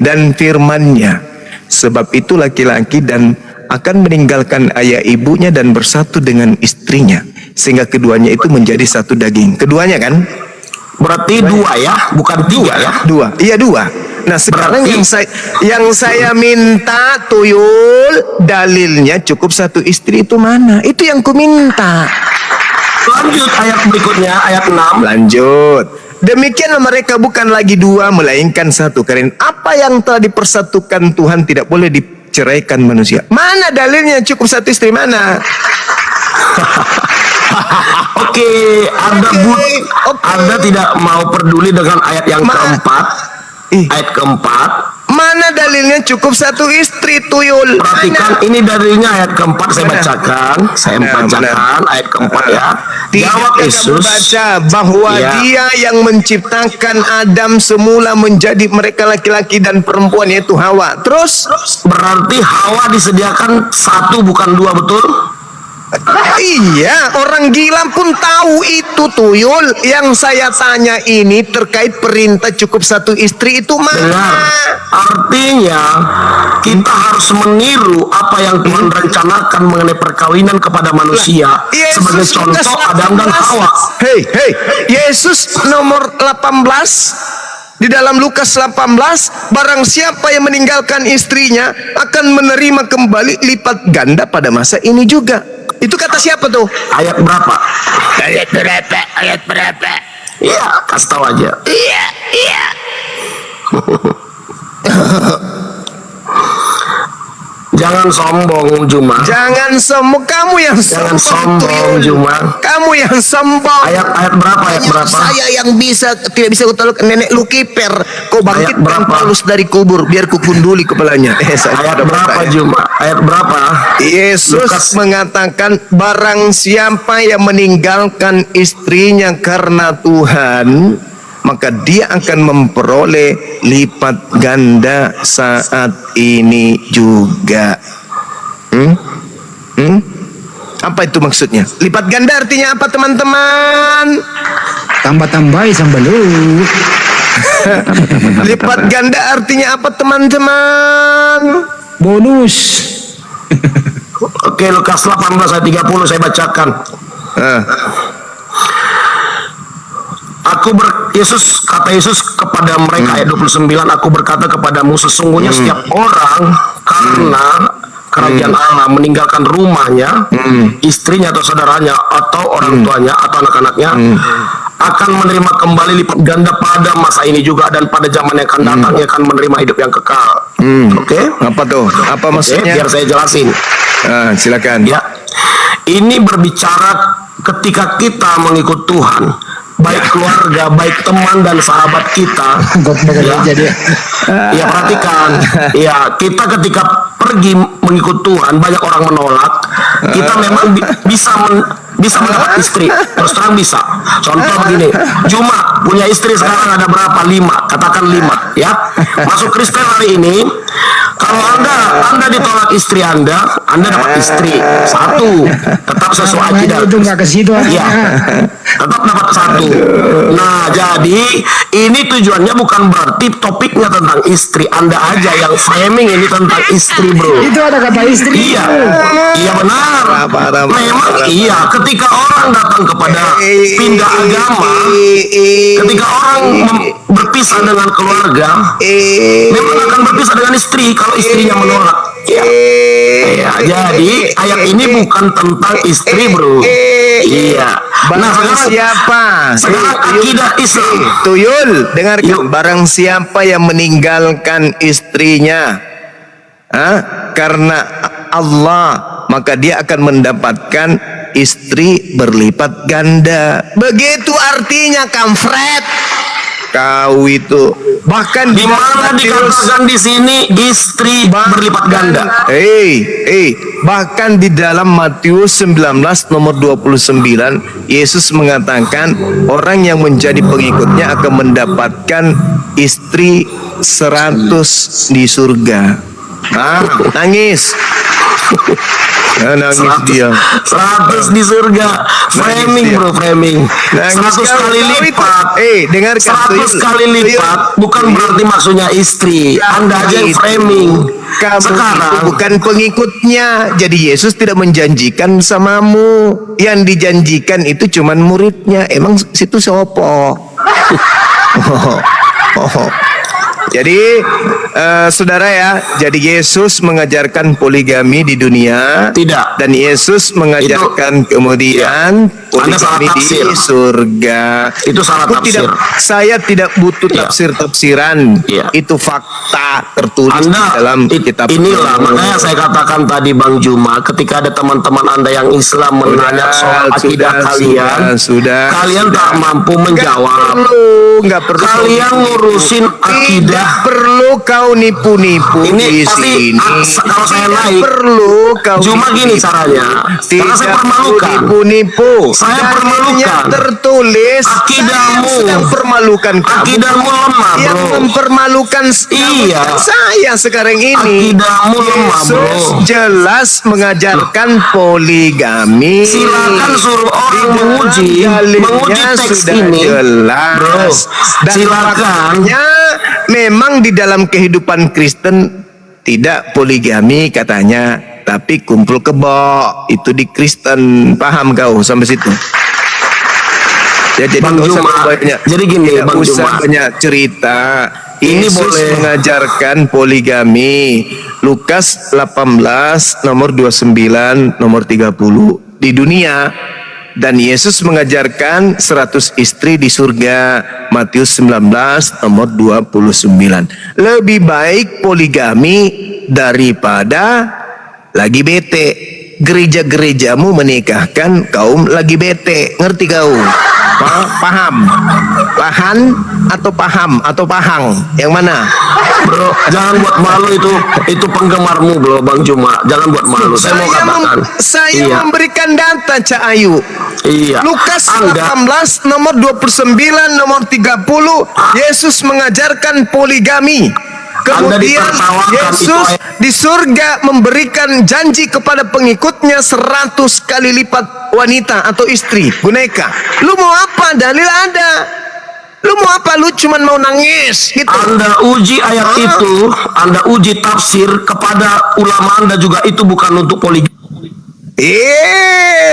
Dan firman-Nya. Sebab itu laki-laki dan akan meninggalkan ayah ibunya dan bersatu dengan istrinya, sehingga keduanya itu menjadi satu daging. Keduanya kan? Berarti 2 ya, bukan 3 ya. Dua. Iya, dua. Nah, sekarang Berarti- yang saya minta, Tuyul, dalilnya cukup satu istri itu mana? Itu yang ku minta. Lanjut ayat berikutnya, ayat 6. Lanjut. Demikianlah mereka bukan lagi dua, melainkan satu. Karena apa yang telah dipersatukan Tuhan tidak boleh diceraikan manusia. Mana dalilnya cukup satu istri? Mana? Oke, Anda tidak mau peduli dengan ayat yang keempat. Ayat keempat. Mana dalilnya cukup satu istri, Tuyul? Perhatikan, ini dalilnya ayat keempat saya Mana? bacakan. Saya bacakan ayat keempat ya. Jawab Tidak Yesus. baca bahwa Ya. Dia yang menciptakan Adam semula menjadi mereka laki-laki dan perempuan, yaitu Hawa. Terus? Berarti Hawa disediakan 1 bukan 2, betul? Iya, orang gila pun tahu itu, Tuyul. Yang saya tanya ini terkait perintah cukup satu istri itu mana? Dengar, artinya kita harus meniru apa yang Tuhan rencanakan mengenai perkawinan kepada manusia sebagai contoh Adam dan Hawa. Hei, Yesus nomor 18 di dalam Lukas 18, barang siapa yang meninggalkan istrinya akan menerima kembali lipat ganda pada masa ini juga. Itu kata siapa tuh? Ayat berapa? Ayat berapa? Iya, kasih tahu aja. Iya. Jangan sombong, Juma. Jangan sombong, kamu yang Jangan sombong, sombong, Tuyul. Juma. Kamu yang sombong. Ayat berapa? Ayat berapa? Saya yang tidak bisa kutolak nenek lu kiper. Kau bangkitkan berapa? Paulus dari kubur biar ku gunduli kepalanya. Ayat berapa, Juma? Ayat berapa? Yesus Lukas. mengatakan, barang siapa yang meninggalkan istrinya karena Tuhan, maka dia akan memperoleh lipat ganda saat ini juga. Apa itu maksudnya? Lipat ganda artinya apa teman-teman? Tambah-tambahi sambal lu. Lipat ganda artinya apa teman-teman? Bonus. Oke, Lukas 18 ayat 30 saya bacakan. Yesus kepada mereka ayat 29, aku berkata kepadamu sesungguhnya setiap orang karena kerajaan Allah meninggalkan rumahnya, istrinya atau saudaranya atau orang tuanya atau anak-anaknya akan menerima kembali lipat ganda pada masa ini juga dan pada zaman yang akan datang ia akan menerima hidup yang kekal. Oke? Apa tuh? Apa maksudnya? Biar saya jelasin. Silakan. Ya, ini berbicara ketika kita mengikut Tuhan, baik keluarga, baik teman dan sahabat kita. Ya perhatikan, ya kita ketika pergi mengikut Tuhan, banyak orang menolak. Kita memang bisa mendapat istri, terus terang bisa. Contoh begini, Juma punya istri sekarang ada berapa? 5, katakan 5, ya. Masuk Kristen hari ini, kalau anda ditolak istri anda dapat istri 1, tetap sesuai akidah. Itu nggak ke situ. Iya, tetap dapat 1. Nah, jadi ini tujuannya bukan berarti topiknya tentang istri. Anda aja yang framing ini tentang istri, bro. Itu ada kata istri. Iya, iya benar. Memang iya. Ketika orang datang kepada pindah agama, ketika orang berpisah dengan keluarga, memang akan berpisah dengan istri kalau istrinya menolak. Ya. Ya, jadi ayat ini bukan tentang istri, bro. Iya. Nah, sekarang akidah Islam. Tuyul, dengarkan. Barang siapa yang meninggalkan istrinya karena Allah, maka dia akan mendapatkan istri berlipat ganda. Begitu artinya, kampret. Kau itu bahkan di mana dikatakan di sini istri berlipat ganda. Bahkan di dalam Matius 19 nomor 29 Yesus mengatakan orang yang menjadi pengikutnya akan mendapatkan istri 100 di surga. Nangis. Nangis 100, dia 100 di surga. Framing, bro, framing. 100 kali lipat. Dengarkan, 100 kali lipat bukan berarti maksudnya istri. Anda aja yang framing. Sekarang bukan pengikutnya. Jadi Yesus tidak menjanjikan samamu. Yang dijanjikan itu cuman muridnya. Emang situ sopo? Jadi saudara ya, jadi Yesus mengajarkan poligami di dunia. Tidak. Dan Yesus mengajarkan kemudian poligami di surga. Itu salah tafsir. Saya tidak butuh tafsir-tafsiran. Itu fakta tertulis di dalam kitab. Inilah makanya saya katakan tadi, Bang Juma, ketika ada teman-teman Anda yang Islam menanya soal akidah kalian, kalian tak mampu menjawab. Nggak perlu. Kalian ngurusin akidah. Perlu kau nipu-nipu ini di pasti sini. Kalau saya naik perlu kau cuma gini caranya. Karena saya permalukan. Nipu-nipu. Saya permalukan. Tertulis akidahmu sedang permalukan kamu. Akidahmu lemah, bro. Yang mempermalukan saya sekarang ini. Akidahmu lemah, bro. Yesus jelas mengajarkan poligami. Silakan suruh orang menguji teks ini, jelas. Bro. Dan silakan. Memang di dalam kehidupan Kristen tidak poligami katanya, tapi kumpul kebo itu di Kristen. Paham kau sampai situ? Ya, jadi Bang Juma, jadi gini, tidak Bang usah Juma, banyak cerita. ini Yesus boleh mengajarkan poligami. Lukas 18 nomor 29 nomor 30 di dunia. Dan Yesus mengajarkan 100 istri di surga. Matius 19 nomor 29. Lebih baik poligami daripada lagi bete. Gereja-gerejamu menikahkan kaum lagi bete. Ngerti kau? Paham? Pahan atau paham atau pahang? Yang mana? Bro, jangan buat malu itu penggemarmu, bro, Bang Juma. Jangan buat malu. Saya mau katakan. Saya memberikan data, Cak Ayu. Iya. Lukas 18 nomor 29 nomor 30 Yesus mengajarkan poligami. Kemudian ditertawakan, Yesus itu di surga memberikan janji kepada pengikutnya 100 kali lipat wanita atau istri, guneka. Lu mau apa? Dalil ada. Lu mau apa? Lu cuman mau nangis gitu. Anda uji ayat itu, Anda uji tafsir kepada ulama Anda juga, itu bukan untuk poligami.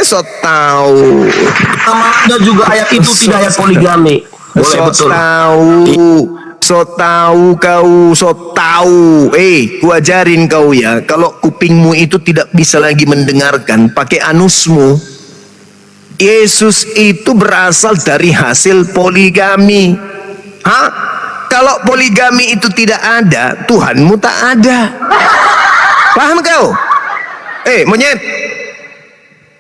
So tahu. Ulama Anda juga ayat itu tidak ayat poligami. Boleh, betul. So tahu kau, so tahu. Ku ajarin kau ya, kalau kupingmu itu tidak bisa lagi mendengarkan, pakai anusmu. Yesus itu berasal dari hasil poligami. Kalau poligami itu tidak ada, Tuhanmu tak ada. Paham kau? Monyet.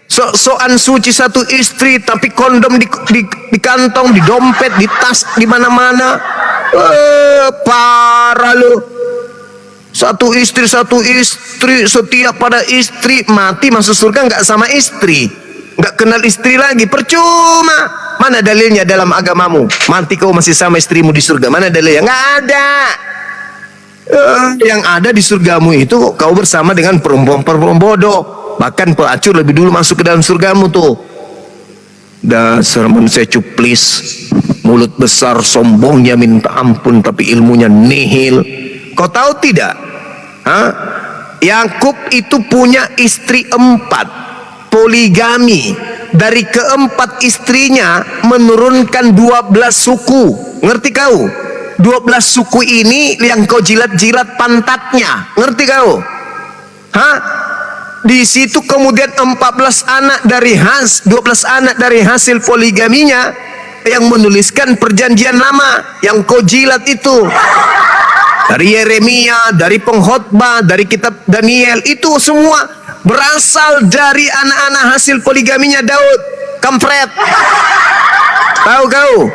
Soan suci satu istri, tapi kondom di kantong, di dompet, di tas, di mana-mana. Parah lu. Satu istri, setia pada istri, mati masuk surga nggak sama istri, nggak kenal istri lagi, percuma. Mana dalilnya dalam agamamu? Mati kau masih sama istrimu di surga, mana dalilnya? Nggak ada. Yang ada di surgamu itu kau bersama dengan perempuan-perempuan bodoh. Bahkan pelacur lebih dulu masuk ke dalam surgamu tuh. Dasar manusia cuplis, mulut besar, sombongnya minta ampun, tapi ilmunya nihil. Kau tahu tidak? Yakub itu punya istri 4, poligami. Dari keempat istrinya menurunkan 12 suku. Ngerti kau? 12 suku ini yang kau jilat-jilat pantatnya. Ngerti kau? Di situ kemudian 12 anak dari hasil poligaminya yang menuliskan perjanjian lama yang kau jilat itu. Dari Yeremia, dari pengkhotbah, dari kitab Daniel, itu semua berasal dari anak-anak hasil poligaminya Daud. Kampret. Tahu kau?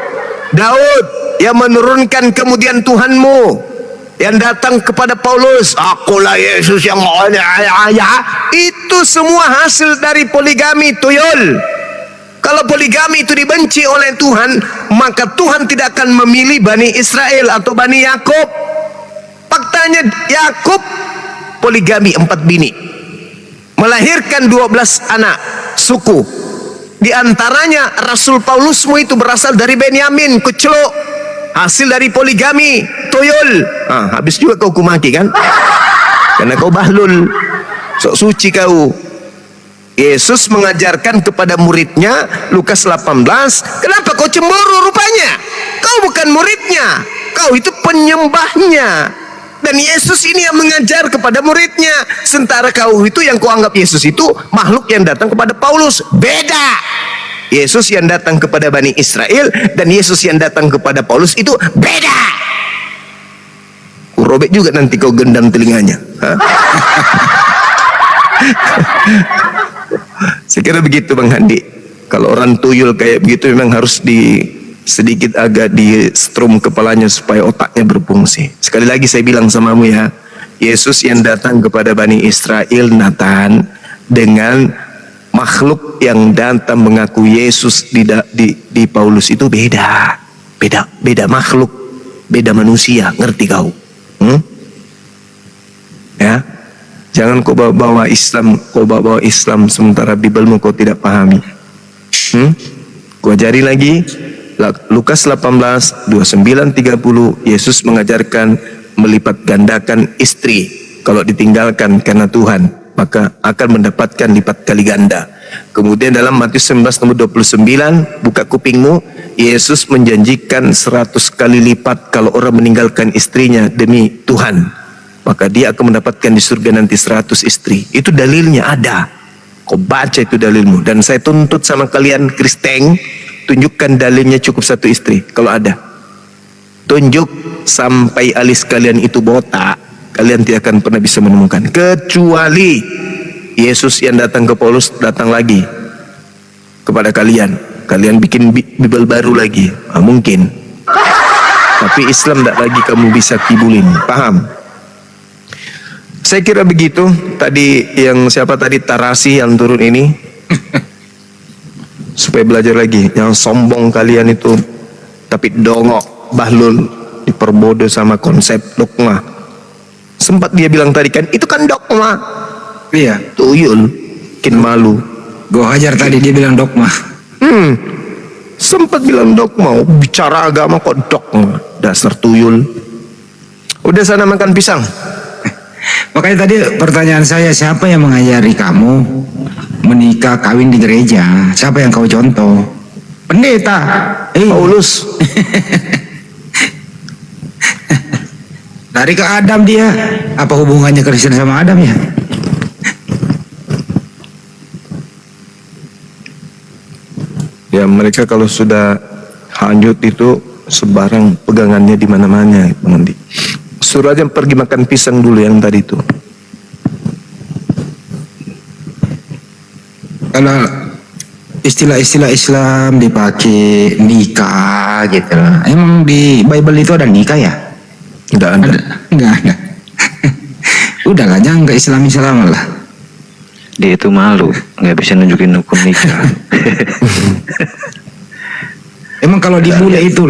Daud yang menurunkan kemudian Tuhanmu, yang datang kepada Paulus, akulah Yesus yang itu semua hasil dari poligami, tuyul. Kalau poligami itu dibenci oleh Tuhan, maka Tuhan tidak akan memilih Bani Israel atau Bani Yakub. Faktanya Yakub poligami 4 bini, melahirkan 12 anak suku. Di antaranya Rasul Paulusmu itu berasal dari Benyamin, kecelok, hasil dari poligami, tuyul. Habis juga kau kumaki kan? Karena kau bahlul, sok suci kau. Yesus mengajarkan kepada muridnya, Lukas 18, kenapa kau cemburu rupanya? Kau bukan muridnya, kau itu penyembahnya. Dan Yesus ini yang mengajar kepada muridnya. Sementara kau itu yang kau anggap Yesus itu makhluk yang datang kepada Paulus. Beda. Yesus yang datang kepada Bani Israel dan Yesus yang datang kepada Paulus itu beda. Kurobek juga nanti kau gendam telinganya. Saya kira begitu Bang Handi. Kalau orang tuyul kayak begitu memang harus sedikit agak di strum kepalanya supaya otaknya berfungsi. Sekali lagi saya bilang samamu ya, Yesus yang datang kepada Bani Israel, Nathan, dengan makhluk yang datang mengaku Yesus di Paulus itu beda makhluk, beda manusia. Ngerti kau? Ya, jangan kau bawa Islam sementara Bibelmu kau tidak pahami. Kau ajari lagi. Lukas 18, 29, 30, Yesus mengajarkan melipat gandakan istri. Kalau ditinggalkan karena Tuhan, maka akan mendapatkan lipat kali ganda. Kemudian dalam Matius 19 nomor 29, buka kupingmu, Yesus menjanjikan 100 kali lipat kalau orang meninggalkan istrinya demi Tuhan, maka dia akan mendapatkan di surga nanti 100 istri. Itu dalilnya ada. Kau baca itu dalilmu. Dan saya tuntut sama kalian Kristen, tunjukkan dalilnya cukup 1 istri kalau ada. Tunjuk sampai alis kalian itu botak, kalian tidak akan pernah bisa menemukan. Kecuali Yesus yang datang ke Paulus datang lagi kepada kalian. Kalian bikin Bible baru lagi. Mungkin. Tapi Islam tidak lagi kamu bisa kibulin. Paham? Saya kira begitu. Tadi yang siapa tadi Tarasi yang turun ini. Supaya belajar lagi. Yang sombong kalian itu, tapi dongok, bahlul, diperbodoh sama konsep dogma. Sempat dia bilang tadi kan, itu kan dogma. Iya. Tuyul, bikin malu. Gue hajar tadi dia bilang dogma. Sempat bilang dogma, bicara agama kok dogma. Dasar tuyul. Udah sana makan pisang. Makanya tadi pertanyaan saya, siapa yang mengajari kamu menikah kawin di gereja? Siapa yang kau contoh? Pendeta. Paulus. Dari ke Adam dia. Apa hubungannya Kristen sama Adam ya? Ya mereka kalau sudah hanyut itu sebarang pegangannya di mana-mana, Bang Andi. Suruh aja pergi makan pisang dulu yang tadi itu. Kalau istilah-istilah Islam dipakai nikah gitu lah. Emang di Bible itu ada nikah ya? Tidak ada. Enggak ada. Udahlah, jangan ke Islam lah. Dia itu malu, nggak bisa nunjukin hukum nikah. Emang kalau di bule itu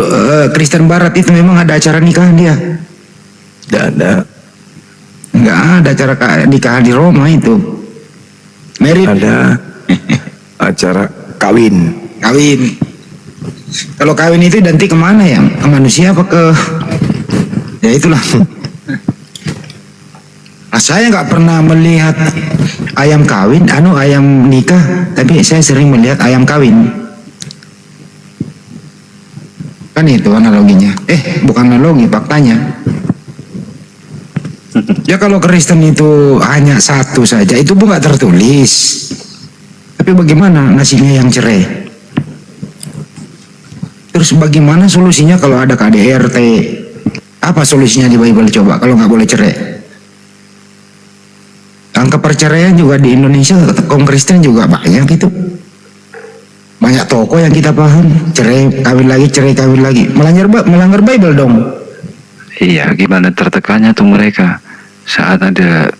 Kristen Barat itu memang ada acara nikahan dia? Tidak ada. Enggak ada acara nikahan di Roma itu. Merit. Ada acara kawin. Kawin. Kalau kawin itu identik kemana ya? Ke manusia apa ke? Ya itulah. Nah, saya nggak pernah melihat ayam kawin, ayam nikah, tapi saya sering melihat ayam kawin. Kan itu analoginya. Bukan analogi, faktanya. Ya kalau Kristen itu hanya satu saja, itu pun nggak tertulis. Tapi bagaimana nasibnya yang cerai? Terus bagaimana solusinya kalau ada KDRT? Apa solusinya di Bible coba kalau nggak boleh cerai? Angka perceraian juga di Indonesia, kaum Kristen juga banyak itu. Banyak toko yang kita paham, cerai kawin lagi, cerai kawin lagi. Melanggar Bible dong. Iya, gimana tertekannya tuh mereka saat ada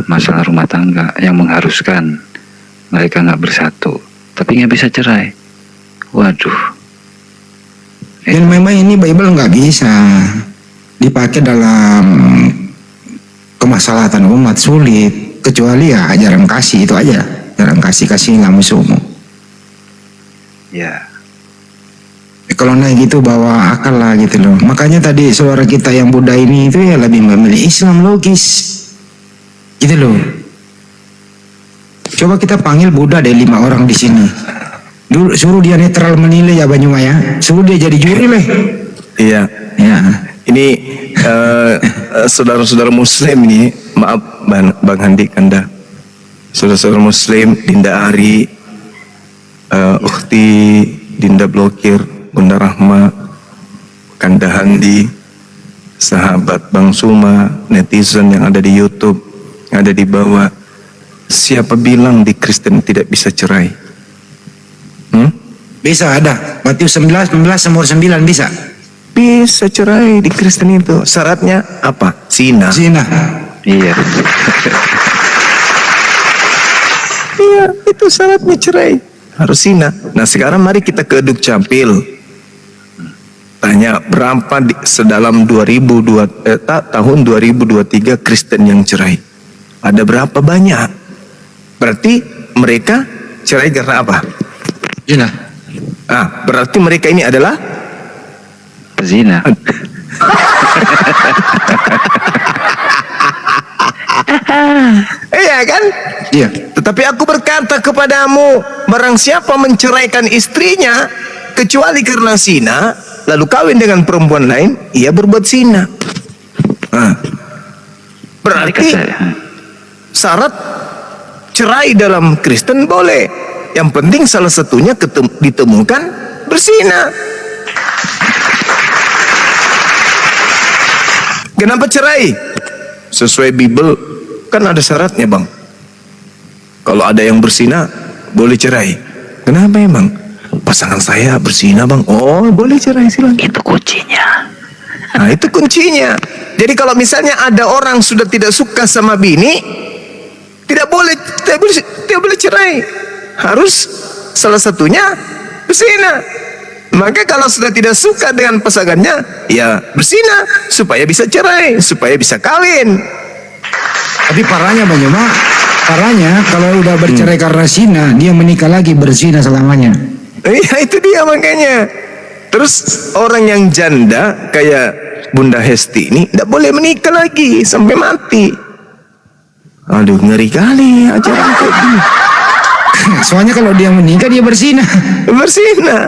masalah rumah tangga yang mengharuskan mereka nggak bersatu, tapi nggak bisa cerai. Waduh. Dan memang ini Bible nggak bisa dipakai dalam kemaslahatan umat, sulit. Kecuali ya ajaran kasih itu aja, ajaran kasih musuhmu. Ya. Kalau naik gitu bawa akal lah gitu loh. Makanya tadi saudara kita yang Buddha ini itu ya lebih memilih Islam logis, gitu loh. Coba kita panggil Buddha deh 5 orang di sini. Suruh dia netral menilai ya Banyumaya, suruh dia jadi juri leh. Iya. Ya. Ini saudara-saudara Muslim ini, maaf Bang Handi Kanda, saudara-saudara Muslim, Dinda Ari, Ukhti Dinda Blokir, Bunda Rahma, Kanda Handi, sahabat Bang Suma, netizen yang ada di YouTube, yang ada di bawah. Siapa bilang di Kristen tidak bisa cerai? Bisa ada. Matius 19 nomor 9 bisa. Bisa cerai di Kristen itu. Syaratnya apa? Zina. Iya. Iya, itu syaratnya cerai. Harus zina. Nah sekarang mari kita ke Duk Capil. Tanya berapa sedalam tahun 2023 Kristen yang cerai? Ada berapa banyak? Berarti mereka cerai karena apa? Zina. Berarti mereka ini adalah Zina. Iya kan? Iya. Tetapi aku berkata kepadamu, barang siapa menceraikan istrinya kecuali karena zina, lalu kawin dengan perempuan lain, ia berbuat zina. Berarti syarat cerai dalam Kristen boleh. Yang penting salah satunya ditemukan berzina. Kenapa cerai? Sesuai Bible kan ada syaratnya bang. Kalau ada yang berzina boleh cerai. Kenapa emang? Pasangan saya berzina bang. Oh boleh cerai silakan. Itu kuncinya. Nah itu kuncinya. Jadi kalau misalnya ada orang sudah tidak suka sama bini, tidak boleh cerai. Harus salah satunya berzina. Maka kalau sudah tidak suka dengan pasangannya, ya berzina supaya bisa cerai, supaya bisa kawin. Tapi parahnya Bang Juma, parahnya kalau udah bercerai karena zina, dia menikah lagi berzina selamanya. Iya itu dia makanya. Terus orang yang janda kayak Bunda Hesti ini tidak boleh menikah lagi sampai mati. Aduh ngeri kali ajaran kayak gini. Soalnya kalau dia menikah dia berzina. Berzina.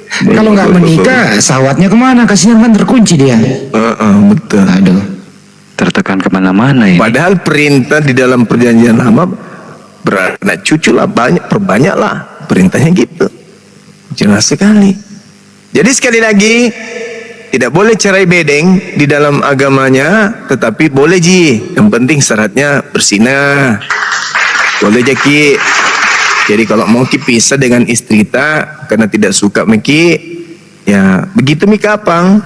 Kalau nggak menikah, sahwatnya kemana? Kasihan kan terkunci dia. Betul. Aduh. Tertekan kemana-mana ini. Padahal perintah di dalam perjanjian lama beranak cucu lah, perbanyak lah. Perintahnya gitu. Jelas sekali. Jadi sekali lagi, tidak boleh cerai bedeng di dalam agamanya, tetapi boleh ji. Yang penting syaratnya berzina. Boleh jaki. Jadi kalau mau ki pisah dengan istri kita karena tidak suka meki, ya begitu mi kapang.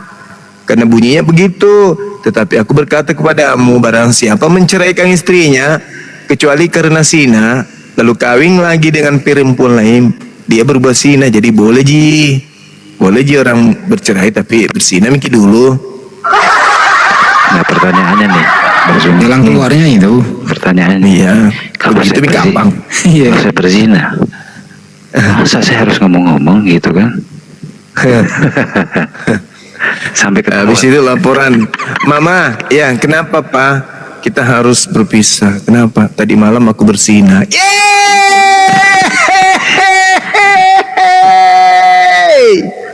Karena bunyinya begitu. Tetapi aku berkata kepadamu, barang siapa menceraikan istrinya kecuali karena zina, lalu kawin lagi dengan perempuan lain, dia berbuat zina. Jadi boleh ji. Boleh ji orang bercerai tapi berzina miki dulu. Nah pertanyaannya nih, Bang Zuma. Jalan keluarnya itu. Pertanyaannya, Iya. kalau Begitu mi kapang. Iya. saya berzina, masa saya harus ngomong-ngomong gitu kan? Sampai ketahuan. Habis itu laporan, Mama, ya kenapa Pak? Kita harus berpisah. Kenapa? Tadi malam aku berzina.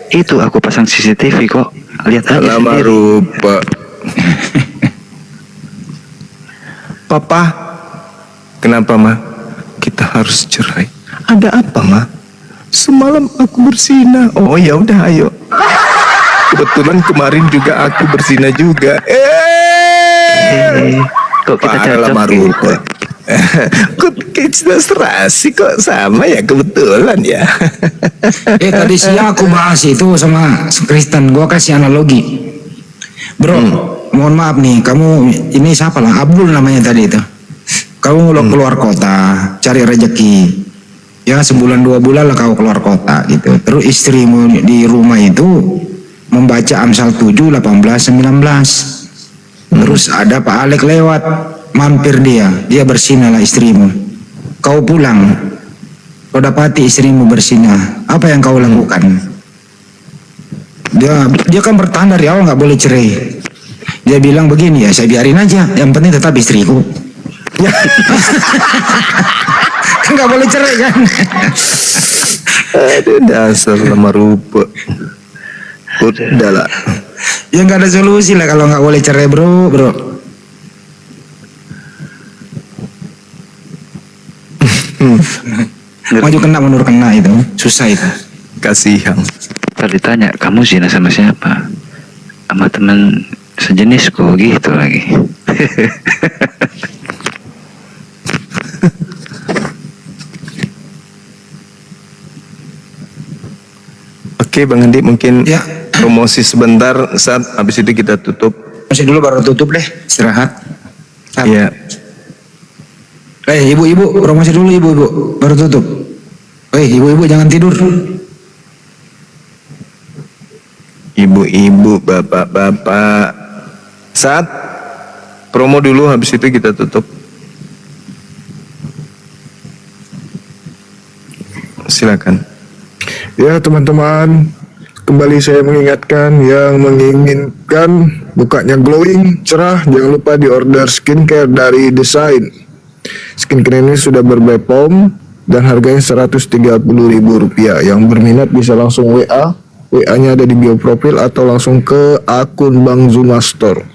Itu aku pasang CCTV kok. Lihat aja Lama sendiri. rupa. Papa, kenapa Ma? Kita harus cerai. Ada apa Ma? Semalam aku berzina. Oh ya udah ayo. Kebetulan kemarin juga aku berzina juga. Kok kita Parah cocok lama gitu? rupa. Kok kita serasi kok sama ya kebetulan ya. Tadi siang aku bahas itu sama Kristen, gua kasih analogi. Bro, mohon maaf nih, kamu ini siapa lah? Abdul namanya tadi itu. Kamu keluar kota, cari rezeki. Ya sebulan 2 bulan lah kau keluar kota gitu. Terus istrimu di rumah itu membaca Amsal 7, 18, 19. Terus ada Pak Alek lewat, mampir dia bersina lah istrimu. Kau pulang, kau dapati istrimu bersina, apa yang kau lakukan? Dia kan bertahan dari awal nggak boleh cerai. Dia bilang begini, ya saya biarin aja, yang penting tetap istriku. Nggak boleh cerai kan? Aduh dasar lama rupa. Udah lah. Ya nggak ada solusi lah kalau nggak boleh cerai bro. Maju kena mundur kena itu susah itu. Kasihan. Tadi ditanya, kamu zina sama siapa? Sama teman sejenisku gitu lagi. Oke Bang Andi mungkin Ya. promosi sebentar saat habis itu kita tutup. Masih dulu baru tutup deh, istirahat. Iya. Ibu-ibu promosi dulu ibu-ibu baru tutup. Ibu-ibu jangan tidur. Ibu-ibu, bapak-bapak. Saat promo dulu habis itu kita tutup. Silakan. Ya teman-teman, kembali saya mengingatkan yang menginginkan mukanya glowing, cerah, jangan lupa di order skincare dari Design. Skincare ini sudah berbepom dan harganya Rp130.000. Yang berminat bisa langsung WA, WA-nya ada di bio profil atau langsung ke akun Bang Zuma Store.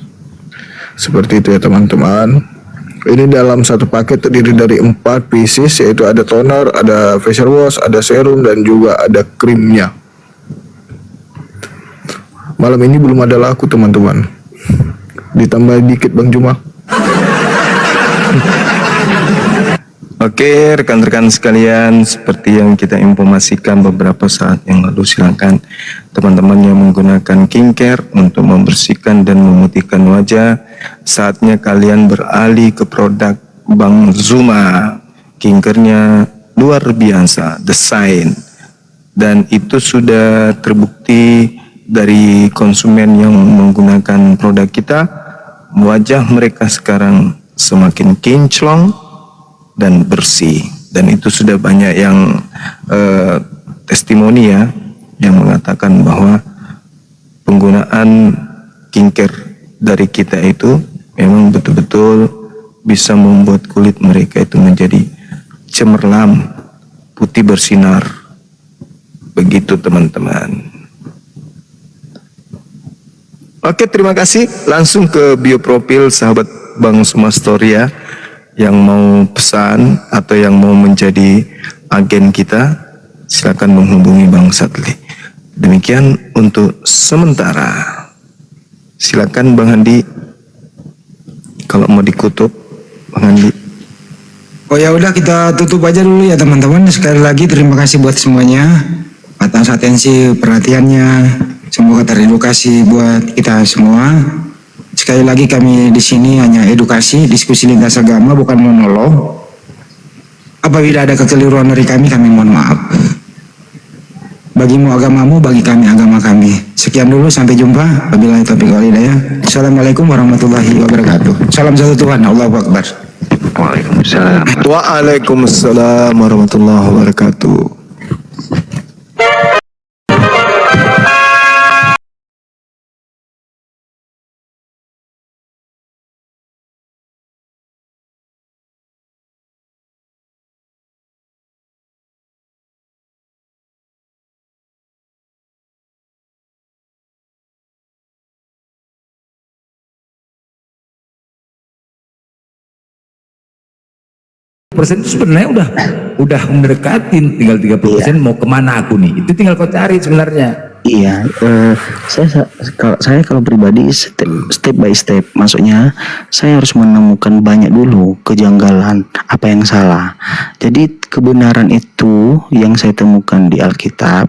Seperti itu ya teman-teman. Ini dalam satu paket terdiri dari 4 pieces, yaitu ada toner, ada facial wash, ada serum, dan juga ada krimnya. Malam ini belum ada laku teman-teman. Ditambah dikit Bang Juma. Oke, rekan-rekan sekalian, seperti yang kita informasikan beberapa saat yang lalu, silakan teman-teman yang menggunakan skincare untuk membersihkan dan memutihkan wajah, saatnya kalian beralih ke produk Bang Zuma. Skincare-nya luar biasa, Design, dan itu sudah terbukti dari konsumen yang menggunakan produk kita, wajah mereka sekarang semakin kinclong dan bersih. Dan itu sudah banyak yang testimoni ya, yang mengatakan bahwa penggunaan skincare dari kita itu memang betul-betul bisa membuat kulit mereka itu menjadi cemerlang, putih bersinar. Begitu teman-teman. Oke, terima kasih. Langsung ke bioprofil sahabat Bang Sumastoria yang mau pesan atau yang mau menjadi agen kita, silakan menghubungi Bang Sadli. Demikian untuk sementara. Silakan Bang Andi, kalau mau dikutup, Bang Andi. Oh ya udah, kita tutup aja dulu ya teman-teman. Sekali lagi terima kasih buat semuanya atas atensi perhatiannya. Semoga teredukasi buat kita semua. Sekali lagi kami di sini hanya edukasi, diskusi lintas agama, bukan monolog. Apabila ada kekeliruan dari kami mohon maaf. Bagimu agamamu, bagi kami agama kami. Sekian dulu, sampai jumpa. Wabillahi taufiq wal hidayah. Assalamualaikum warahmatullahi wabarakatuh. Salam satu Tuhan, Allahu Akbar. Waalaikumsalam. Waalaikumsalam warahmatullahi wabarakatuh. Persen itu sebenarnya udah mendekatin, tinggal 30%. Mau kemana aku nih, itu tinggal kau cari sebenarnya. Iya, saya kalau pribadi step by step, maksudnya saya harus menemukan banyak dulu kejanggalan, apa yang salah. Jadi kebenaran itu yang saya temukan di Alkitab,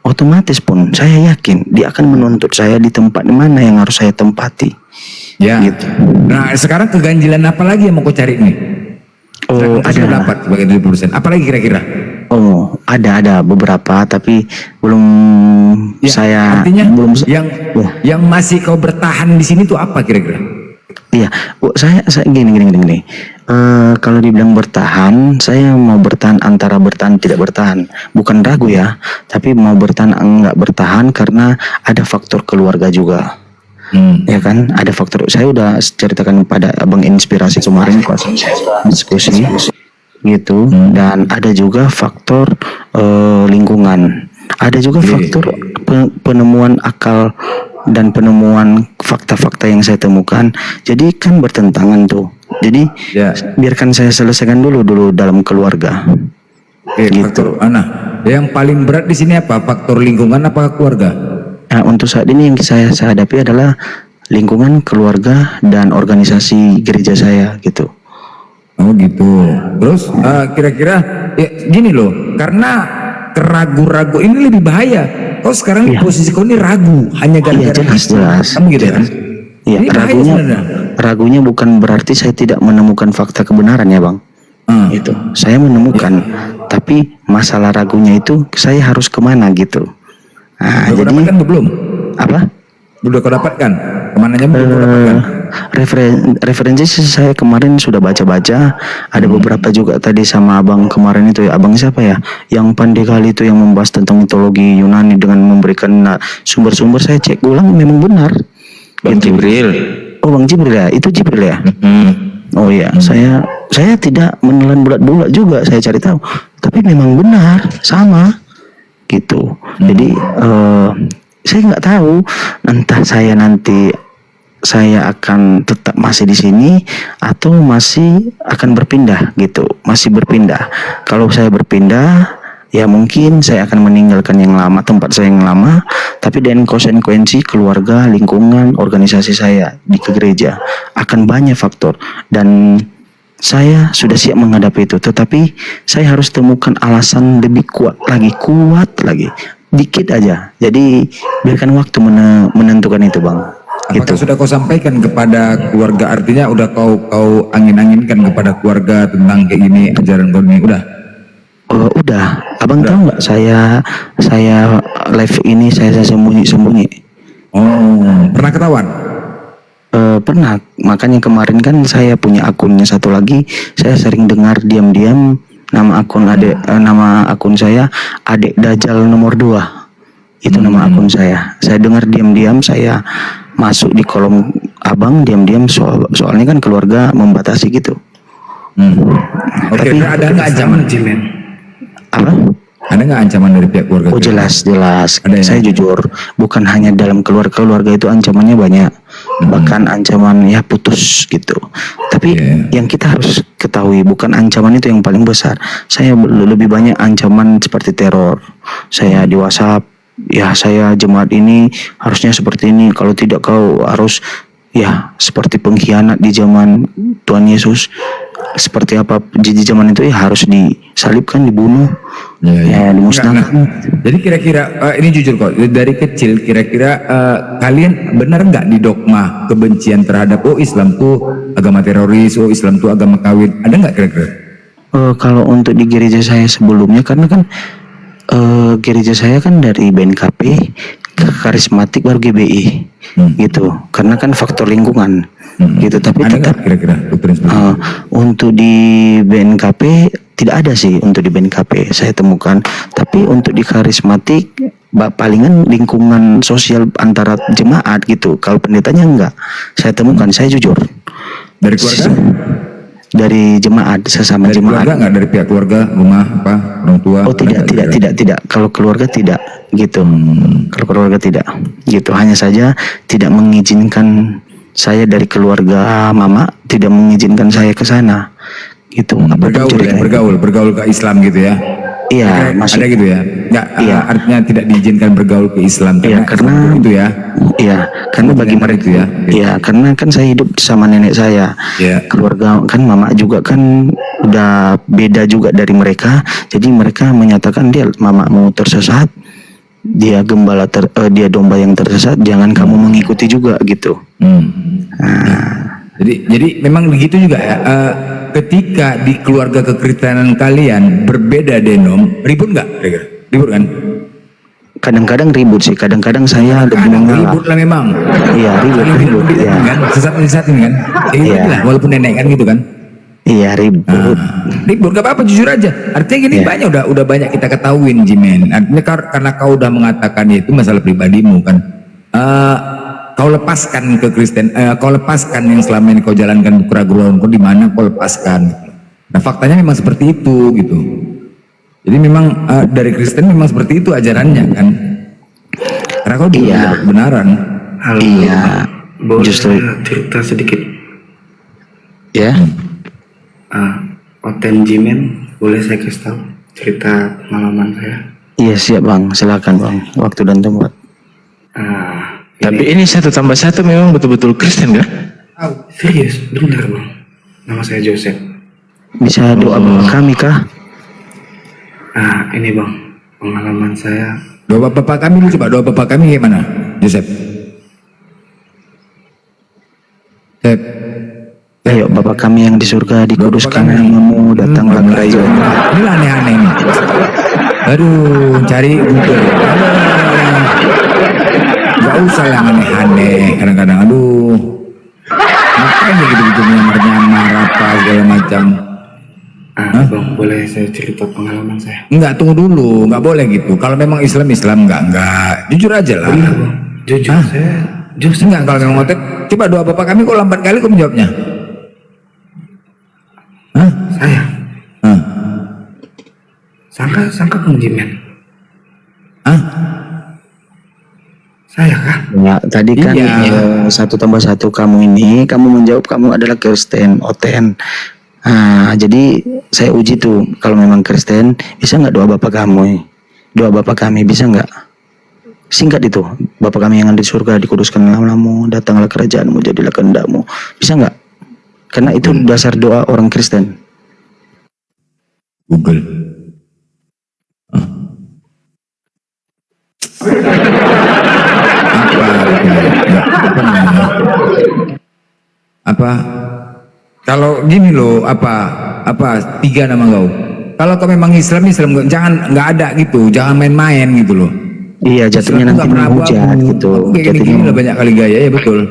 otomatis pun saya yakin dia akan menuntut saya di tempat mana yang harus saya tempati. Ya. Gitu. Nah sekarang keganjilan apa lagi yang mau kau cari nih? Oh, ada. Dapat sebagai 20%. Apalagi kira-kira? Oh, ada beberapa, tapi belum Ya, saya artinya belum yang masih kau bertahan di sini tuh apa kira-kira? Iya, saya gini. Kalau dibilang bertahan, saya mau bertahan antara bertahan tidak bertahan, bukan ragu ya, tapi mau bertahan enggak bertahan karena ada faktor keluarga juga. Ya kan, ada faktor. Saya udah ceritakan pada abang inspirasi kemarin pas diskusi gitu, dan ada juga faktor lingkungan, ada juga faktor penemuan akal dan penemuan fakta-fakta yang saya temukan. Jadi kan bertentangan tuh. Jadi biarkan saya selesaikan dulu dalam keluarga. Gitu. Faktor mana? Yang paling berat di sini apa? Faktor lingkungan apa keluarga? Nah, untuk saat ini yang saya hadapi adalah lingkungan, keluarga, dan organisasi gereja saya gitu. Oh gitu. Terus kira-kira ya gini loh, karena keragu-ragu ini lebih bahaya. Kau sekarang posisi kau ini ragu hanya gara-gara jelas. Kamu gitu kan? Iya, ragunya bukan berarti saya tidak menemukan fakta kebenaran ya bang. Itu saya menemukan, tapi masalah ragunya itu saya harus kemana gitu. Nah, jadi dapatkan belum? Apa? Udah kau dapatkan? Kemananya belum kau dapatkan? Referensi saya kemarin sudah baca-baca. Ada beberapa juga tadi sama abang kemarin itu ya. Abang siapa ya? Yang pandai kali itu yang membahas tentang mitologi Yunani dengan memberikan sumber-sumber. Saya cek ulang, memang benar. Bang Jibril. Oh Bang Jibril ya? Itu Jibril ya? Oh iya, saya tidak menelan bulat-bulat juga. Saya cari tahu. Tapi memang benar, sama. Gitu. Jadi saya nggak tahu entah saya akan tetap masih di sini atau masih akan berpindah gitu, masih berpindah. Kalau saya berpindah ya mungkin saya akan meninggalkan yang lama, tempat saya yang lama, tapi dengan konsekuensi keluarga, lingkungan, organisasi saya di gereja akan banyak faktor, dan saya sudah siap menghadapi itu, tetapi saya harus temukan alasan lebih kuat lagi, dikit aja. Jadi biarkan waktu menentukan itu bang. Apakah sudah kau sampaikan kepada keluarga, artinya udah kau angin-anginkan kepada keluarga tentang kayak gini ajaran kau ini udah? Udah. Abang tahu nggak saya live ini saya sembunyi. Oh, pernah ketahuan? Pernah. makanya kemarin kan saya punya akunnya satu lagi, saya sering dengar diam-diam nama akun saya Adek Dajjal nomor 2. Itu nama akun saya. Saya dengar diam-diam, saya masuk di kolom abang diam-diam, soalnya kan keluarga membatasi gitu. Oke, ada nggak ancaman Jimen? Apa? Ada nggak ancaman dari pihak keluarga? Oh jelas. Ada ya? Saya jujur, bukan hanya dalam keluarga itu ancamannya banyak, bahkan ancaman ya putus gitu. Tapi yang kita harus ketahui, bukan ancaman itu yang paling besar. Saya lebih banyak ancaman seperti teror. Saya di WhatsApp, ya saya jemaat ini harusnya seperti ini, kalau tidak kau harus ya seperti pengkhianat di zaman Tuhan Yesus. Seperti apa di zaman itu ya harus disalibkan, dibunuh, ya dimusnahkan. Jadi kira-kira ini jujur kok, dari kecil kira-kira kalian benar nggak di dogma kebencian terhadap Islam tuh agama teroris, Islam tuh agama kawin, ada nggak kira-kira? Kalau untuk di gereja saya sebelumnya, karena kan gereja saya kan dari BNKP ke karismatik baru GBI gitu, karena kan faktor lingkungan gitu. Tapi ada tetap kira-kira untuk di BNKP tidak ada sih, untuk di BNKP saya temukan. Tapi untuk di karismatik palingan lingkungan sosial antara jemaat gitu, kalau pendetanya enggak saya temukan. Saya jujur dari keluarga, dari jemaat, sesama dari jemaat. Keluarga nggak, dari pihak keluarga, rumah apa, orang tua? Oh tidak. Kalau keluarga tidak gitu. Kalau keluarga tidak gitu. Hanya saja tidak mengizinkan saya dari keluarga mama, tidak mengizinkan saya ke sana gitu. Bergaul ke Islam gitu ya? Iya, ada gitu ya? Nggak, artinya tidak diizinkan bergaul ke Islam. Iya, karena itu ya. Iya, karena bagi mereka itu ya. Iya, karena kan saya hidup sama nenek saya. Keluarga kan mama juga kan udah beda juga dari mereka. Jadi mereka menyatakan mama mau tersesat, dia dia domba yang tersesat, jangan kamu mengikuti juga gitu. Jadi memang begitu juga ya. Ketika di keluarga kekristenan kalian berbeda denom, ribut nggak? Ribut kan? Kadang-kadang ribut sih, kadang-kadang saya lebih mengalah. Ribut lah memang. Iya, ribut ya. Kan? Sesat ini kan? Iya. Lah, walaupun nenek kan gitu kan? Iya, ribut. Ribut gak apa-apa, jujur aja. Artinya gini, udah banyak kita ketahuin, Jimen. Artinya karena kau udah mengatakan itu masalah pribadimu kan. Kau lepaskan ke Kristen, kau lepaskan yang selama ini kau jalankan keraguan kau, di mana kau lepaskan. Nah faktanya memang seperti itu gitu. Jadi memang dari Kristen memang seperti itu ajarannya kan. Karena kau belum dapat kebenaran. Iya. Boleh Justru cerita sedikit. Ya. Oten Jimen, boleh saya kasih tahu cerita pengalaman saya? Iya siap bang, silakan bang. Waktu dan tempat. Tapi ini 1+1 memang betul-betul Kristen kan? Serius, benar bang. Nama saya Joseph. Bisa doa kami kah? Ini bang, pengalaman saya. Doa bapak kami dulu, coba doa bapak kami gimana, Joseph? Ayo Bapa kami yang di surga, dikuduskan namamu, datanglah kerajaanmu. Ini aneh-aneh nih. Aduh, cari Google. Gak usah yang aneh-aneh kadang-kadang. Aduh, ngapain gitu-gitu nyamar-nyamar apa segala macam. Bang, boleh saya cerita pengalaman saya? Enggak, tunggu dulu, nggak boleh gitu. Kalau memang Islam enggak. Jujur aja lah. Iya bang, jujur saya. Jujur enggak, kalau memang ngotot. Coba doa bapak kami kok lambat kali kok menjawabnya. Saya. Sangka penjimen. Saya kah? Ya, tadi kan 1+1 kamu ini, kamu menjawab kamu adalah Kristen, Oten. Jadi saya uji tuh, kalau memang Kristen, bisa nggak doa Bapak kamu? Doa Bapak kami bisa nggak? Singkat itu, Bapak kami yang ada di surga, dikuduskan namamu, datanglah kerajaanmu, jadilah kehendakmu. Bisa nggak? Karena itu dasar doa orang Kristen. Google. Apa? Kalau gini loh, apa 3 nama kau? Kalau kau memang Islam jangan nggak ada gitu, jangan main-main gitu loh. Iya, jatuhnya nanti menghujat gitu. Kayak gini lah banyak kali gaya ya, betul.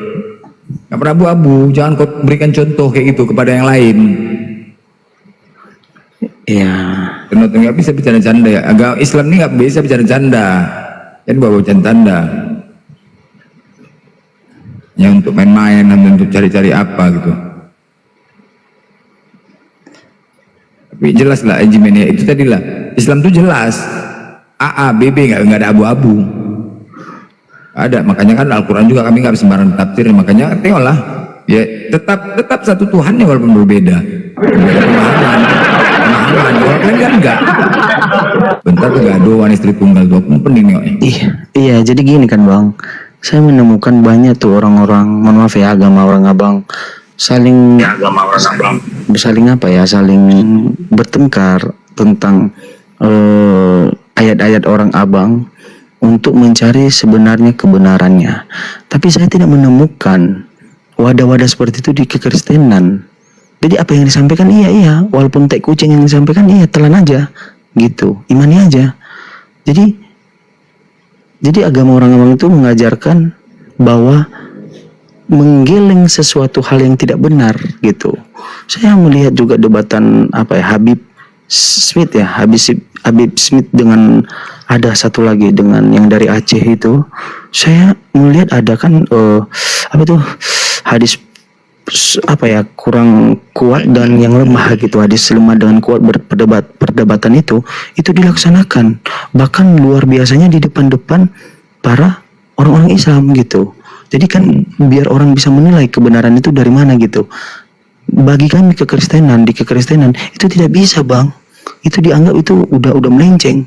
Nggak pernah abu-abu. Jangan kau berikan contoh kayak gitu kepada yang lain. Iya. Penonton nggak bisa bicara canda ya. Agama Islam ini nggak bisa bicara canda. Jadi bawa canda. Yang untuk main-main, untuk cari-cari apa gitu. Tapi jelas lah ajimennya itu tadi lah. Islam tuh jelas. AA, BB nggak ada abu-abu. Ada, makanya kan Al-Quran juga kami nggak sembarang tafsir. Makanya tengoklah. Ya tetap satu Tuhannya walaupun berbeda. Berbeda pemahaman. Orang lain kan enggak. Bentar kegaduhan istri tunggal tuh aku penting nih. Iya, jadi gini kan Bang. Saya menemukan banyak tuh orang-orang, mohon maaf ya, agama orang abang saling apa ya, saling bertengkar tentang ayat-ayat orang abang untuk mencari sebenarnya kebenarannya. Tapi saya tidak menemukan wadah-wadah seperti itu di kekristenan. Jadi apa yang disampaikan iya, walaupun tai kucing yang disampaikan iya, telan aja gitu, imani aja. Jadi agama orang abang itu mengajarkan bahwa menggeleng sesuatu hal yang tidak benar gitu. Saya melihat juga debatan Habib Smith dengan ada satu lagi dengan yang dari Aceh itu. Saya melihat ada kan hadis kurang kuat dan yang lemah gitu, hadis lemah dengan kuat perdebatan itu dilaksanakan, bahkan luar biasanya di depan para orang-orang Islam gitu. Jadi kan biar orang bisa menilai kebenaran itu dari mana gitu. Bagi kami di kekristenan itu tidak bisa Bang, itu dianggap itu udah melenceng.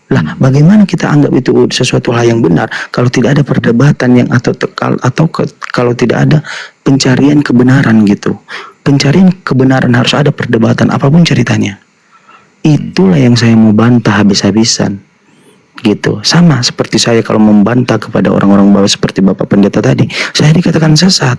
Lah, bagaimana kita anggap itu sesuatu hal yang benar kalau tidak ada perdebatan yang kalau tidak ada pencarian kebenaran gitu. Pencarian kebenaran harus ada perdebatan apapun ceritanya. Itulah yang saya mau bantah habis-habisan. Gitu. Sama seperti saya kalau membantah kepada orang-orang bawah seperti Bapak Pendeta tadi, saya dikatakan sesat.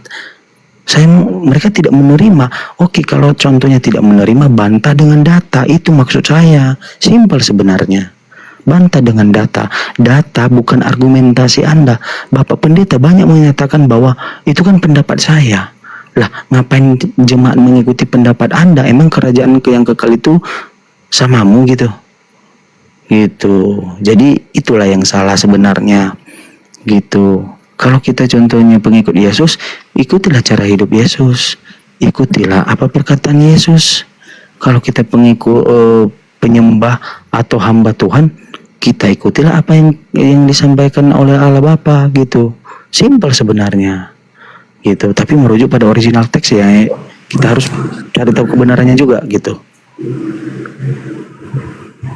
Mereka tidak menerima. Oke, kalau contohnya tidak menerima, bantah dengan data. Itu maksud saya. Simpel sebenarnya. Bantah dengan data. Data bukan argumentasi Anda. Bapak Pendeta banyak menyatakan bahwa itu kan pendapat saya. Lah, ngapain jemaat mengikuti pendapat Anda? Emang kerajaan yang kekal itu samamu gitu? Gitu. Jadi itulah yang salah sebenarnya. Gitu. Kalau kita contohnya pengikut Yesus, ikutilah cara hidup Yesus. Ikutilah apa perkataan Yesus. Kalau kita pengikut penyembah atau hamba Tuhan, kita ikutilah apa yang disampaikan oleh Allah Bapa gitu. Simpel sebenarnya. Gitu. Tapi merujuk pada original teks ya. Kita harus cari tahu kebenarannya juga gitu.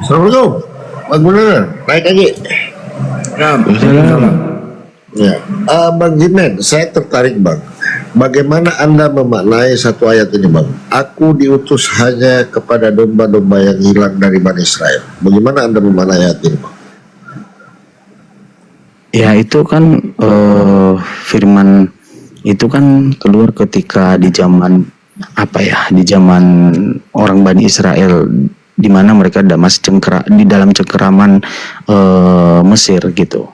Assalamualaikum. Bang Gunawan, baik lagi. Ya, Bang Jimen, saya tertarik Bang. Bagaimana Anda memaknai satu ayat ini Bang? Aku diutus hanya kepada domba-domba yang hilang dari Bani Israel. Bagaimana Anda memaknai ayat ini Bang? Ya itu kan firman itu kan keluar ketika di zaman di zaman orang Bani Israel, di mana mereka masih di dalam cengkeraman Mesir gitu.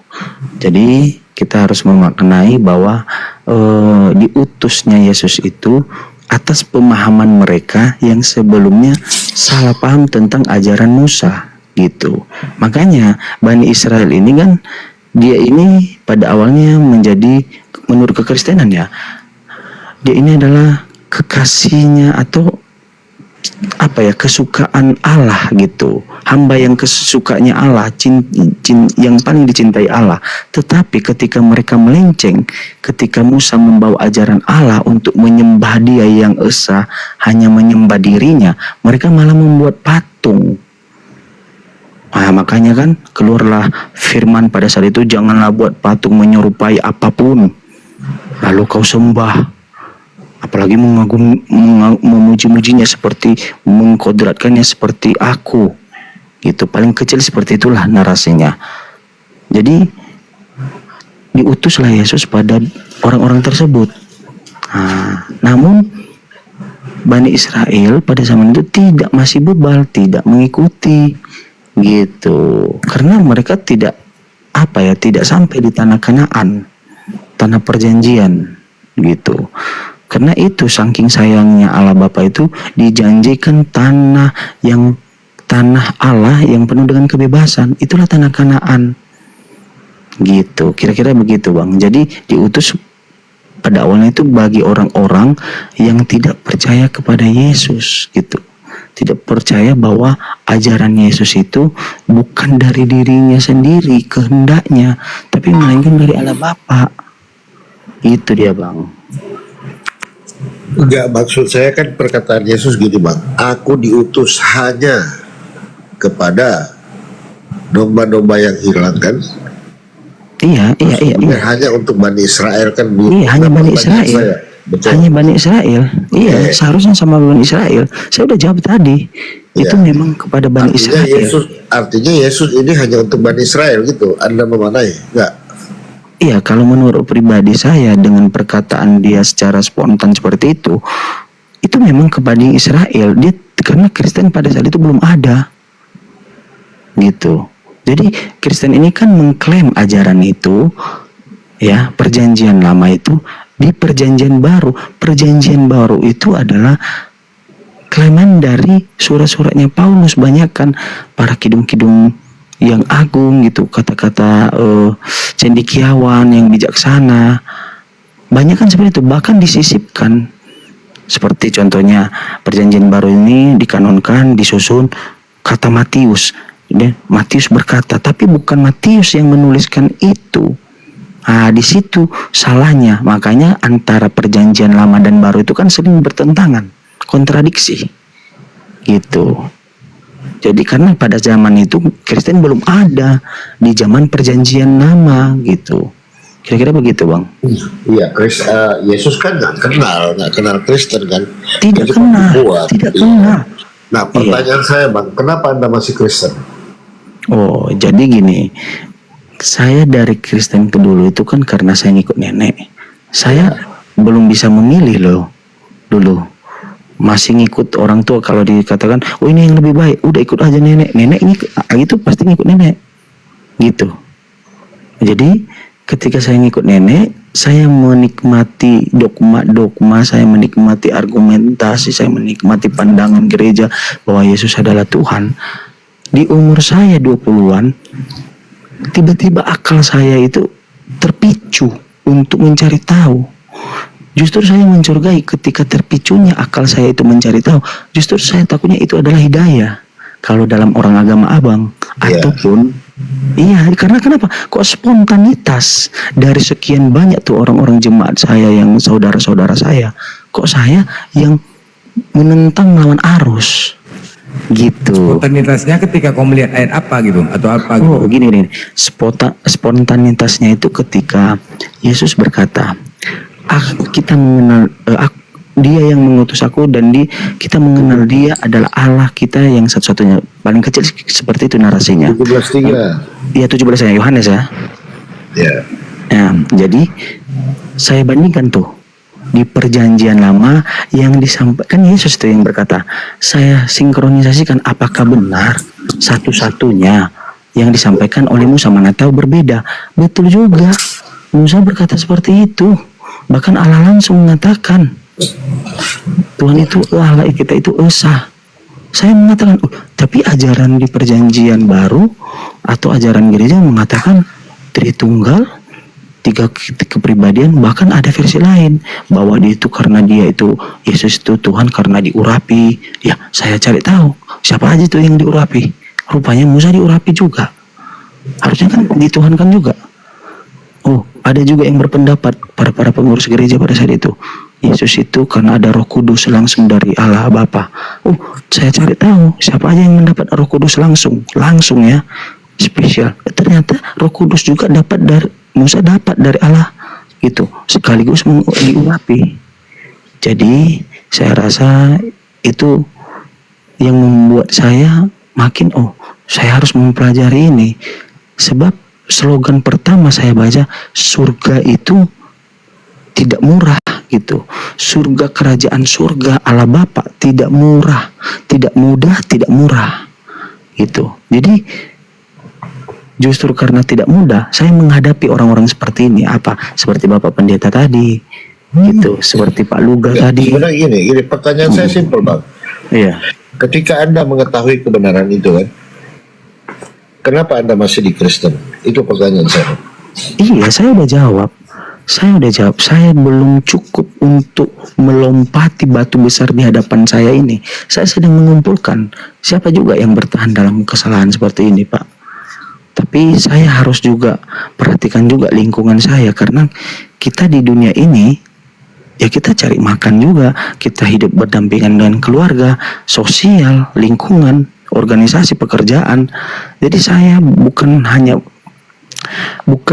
Jadi kita harus memaknai bahwa diutusnya Yesus itu atas pemahaman mereka yang sebelumnya salah paham tentang ajaran Musa gitu. Makanya Bani Israel ini kan dia ini pada awalnya menjadi, menurut kekristenan ya, dia ini adalah kekasihnya atau kesukaan Allah gitu, hamba yang kesukaannya Allah, yang paling dicintai Allah. Tetapi ketika mereka melenceng, ketika Musa membawa ajaran Allah untuk menyembah Dia yang esa, hanya menyembah dirinya, mereka malah membuat patung. Makanya kan keluarlah firman pada saat itu, janganlah buat patung menyerupai apapun lalu kau sembah. Apalagi memuji-mujinya seperti mengkodratkannya seperti aku gitu. Paling kecil seperti itulah narasinya. Jadi diutuslah Yesus pada orang-orang tersebut. Namun Bani Israel pada zaman itu masih bebal, tidak mengikuti gitu. Karena mereka tidak sampai di tanah Kanaan, tanah perjanjian. gitu. Karena itu saking sayangnya Allah Bapa itu dijanjikan tanah Allah yang penuh dengan kebebasan, itulah tanah Kanaan. Gitu, kira-kira begitu Bang. Jadi diutus pada awalnya itu bagi orang-orang yang tidak percaya kepada Yesus gitu. Tidak percaya bahwa ajaran Yesus itu bukan dari dirinya sendiri, kehendaknya, tapi melainkan dari Allah Bapa. Itu dia Bang. Enggak, maksud saya kan perkataan Yesus gini Bang, aku diutus hanya kepada domba-domba yang hilang kan? Iya. Hanya untuk Bani Israel kan? Iya, hanya Bani Israel. Betul. Hanya Bani Israel. Iya, seharusnya sama Bani Israel. Saya udah jawab tadi. Itu memang kepada Bani Israel. Artinya Yesus ini hanya untuk Bani Israel gitu. Anda memanai? Enggak. Iya, kalau menurut pribadi saya dengan perkataan dia secara spontan seperti itu memang kepada Israel. Dia karena Kristen pada saat itu belum ada. Gitu. Jadi Kristen ini kan mengklaim ajaran itu, ya, perjanjian lama itu di perjanjian baru. Perjanjian baru itu adalah klaiman dari surat-suratnya Paulus, banyakkan para kidung-kidung yang agung gitu, kata-kata cendekiawan yang bijaksana, banyak kan seperti itu, bahkan disisipkan. Seperti contohnya perjanjian baru ini dikanonkan, disusun kata Matius. Matius berkata, tapi bukan Matius yang menuliskan itu. Nah, di situ salahnya. Makanya antara perjanjian lama dan baru itu kan sering bertentangan, kontradiksi gitu. Jadi karena pada zaman itu Kristen belum ada, di zaman perjanjian lama gitu. Kira-kira begitu Bang. Iya, Yesus kan nggak kenal Kristen kan? Tidak kenal. Nah, pertanyaan saya Bang, kenapa Anda masih Kristen? Oh, jadi gini, saya dari Kristen ke dulu itu kan karena saya ngikut nenek. Saya belum bisa memilih loh dulu. Masih ngikut orang tua. Kalau dikatakan, oh ini yang lebih baik, udah ikut aja nenek ini itu pasti ngikut nenek gitu. Jadi ketika saya ngikut nenek, saya menikmati dogma, saya menikmati argumentasi, saya menikmati pandangan gereja bahwa Yesus adalah Tuhan. Di umur saya 20-an, tiba-tiba akal saya itu terpicu untuk mencari tahu. Justru saya mencurigai ketika terpicunya akal saya itu mencari tahu, justru saya takutnya itu adalah hidayah kalau dalam orang agama abang. Ataupun karena kenapa kok spontanitas dari sekian banyak tuh orang-orang jemaat saya yang saudara-saudara saya, kok saya yang menentang melawan arus gitu. Spontanitasnya ketika kau melihat ayat apa gitu atau apa gitu? Oh gini, spontanitasnya itu ketika Yesus berkata, kita mengenal dia yang mengutus aku dan kita mengenal dia adalah Allah kita yang satu-satunya. Paling kecil seperti itu narasinya. 17:3. Iya 17 Yohanes ya. Ya. Nah, jadi saya bandingkan tuh di perjanjian lama yang disampaikan Yesus itu yang berkata, saya sinkronisasikan apakah benar satu-satunya yang disampaikan oleh Musa, mana tahu berbeda. Betul juga, Musa berkata seperti itu. Bahkan Allah langsung mengatakan Tuhan itu Allah, kita itu esa. Saya mengatakan, tapi ajaran di perjanjian baru atau ajaran gereja mengatakan Tritunggal, 3 kepribadian, bahkan ada versi lain bahwa dia itu karena dia itu Yesus itu Tuhan karena diurapi. Ya, saya cari tahu siapa aja itu yang diurapi. Rupanya Musa diurapi juga. Harusnya kan dituhankan juga. Oh, ada juga yang berpendapat para pengurus gereja pada saat itu, Yesus itu karena ada Roh Kudus langsung dari Allah Bapa. Oh, saya cari tahu siapa aja yang mendapat Roh Kudus langsung ya, spesial. Ternyata Roh Kudus juga dapat dari Musa, dapat dari Allah gitu, sekaligus diurapi. Jadi saya rasa itu yang membuat saya makin saya harus mempelajari ini. Sebab slogan pertama saya baca, surga itu tidak murah gitu. Surga, kerajaan surga Allah Bapa tidak murah, tidak mudah, tidak murah gitu. Jadi justru karena tidak mudah, saya menghadapi orang-orang seperti ini. Seperti Bapak Pendeta tadi, gitu, seperti Pak Luga tadi. Sebenarnya gini, pertanyaan saya simpel Bang. Iya. Ketika Anda mengetahui kebenaran itu kan, kenapa Anda masih di Kristen? Itu pertanyaan saya. Iya, saya udah jawab. Saya belum cukup untuk melompati batu besar di hadapan saya ini. Saya sedang mengumpulkan siapa juga yang bertahan dalam kesalahan seperti ini, Pak. Tapi saya harus juga perhatikan juga lingkungan saya, karena kita di dunia ini ya kita cari makan juga, kita hidup berdampingan dengan keluarga, sosial, lingkungan, organisasi, pekerjaan. Jadi saya bukan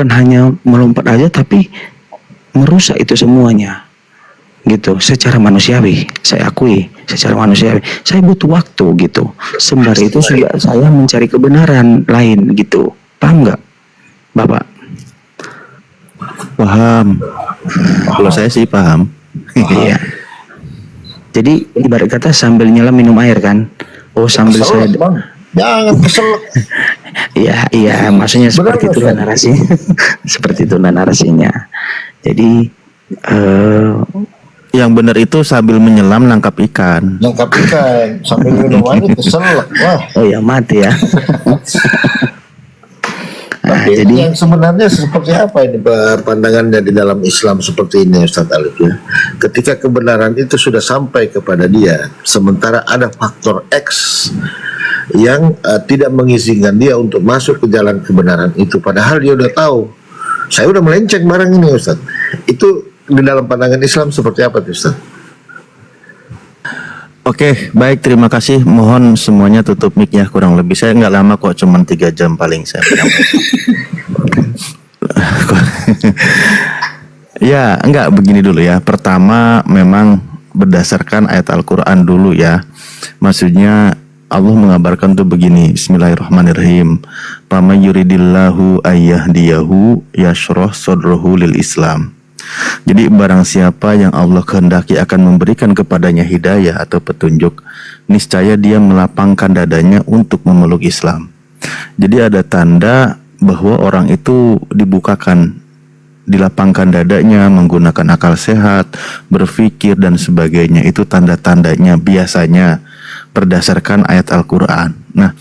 hanya melompat aja, tapi merusak itu semuanya gitu. Secara manusiawi saya akui, secara manusiawi saya butuh waktu gitu. Sembari itu sudah saya mencari kebenaran lain gitu. Paham nggak Bapak? Paham. Kalau saya sih paham. Iya. Jadi ibarat kata sambil nyelam minum air kan. Oh, sambil saya jangan kesel. Iya, maksudnya seperti itu narasi. Seperti itu narasinya. Jadi yang benar itu sambil menyelam nangkap ikan. Nangkap ikan sambil minum air kesel. Wah. Oh ya, mati ya. Tapi jadi yang sebenarnya seperti apa ini pandangannya di dalam Islam seperti ini Ustaz Alif ya? Ketika kebenaran itu sudah sampai kepada dia, sementara ada faktor X yang tidak mengizinkan dia untuk masuk ke jalan kebenaran itu, padahal dia udah tahu saya udah melenceng barang ini Ustaz. Itu di dalam pandangan Islam seperti apa tuh Ustaz? Oke, baik, terima kasih. Mohon semuanya tutup mic ya, kurang lebih saya nggak lama kok, cuma 3 jam paling saya. Ya, enggak, begini dulu ya. Pertama, memang berdasarkan ayat Al-Quran dulu ya. Maksudnya Allah mengabarkan tuh begini, Bismillahirrahmanirrahim. Faman yuridillahu ayyahdiyahu yashrah sadrahu lil Islam. Jadi barang siapa yang Allah kehendaki akan memberikan kepadanya hidayah atau petunjuk, niscaya dia melapangkan dadanya untuk memeluk Islam. Jadi ada tanda bahwa orang itu dibukakan, dilapangkan dadanya, menggunakan akal sehat, berpikir dan sebagainya. Itu tanda-tandanya biasanya berdasarkan ayat Al-Quran. Nah,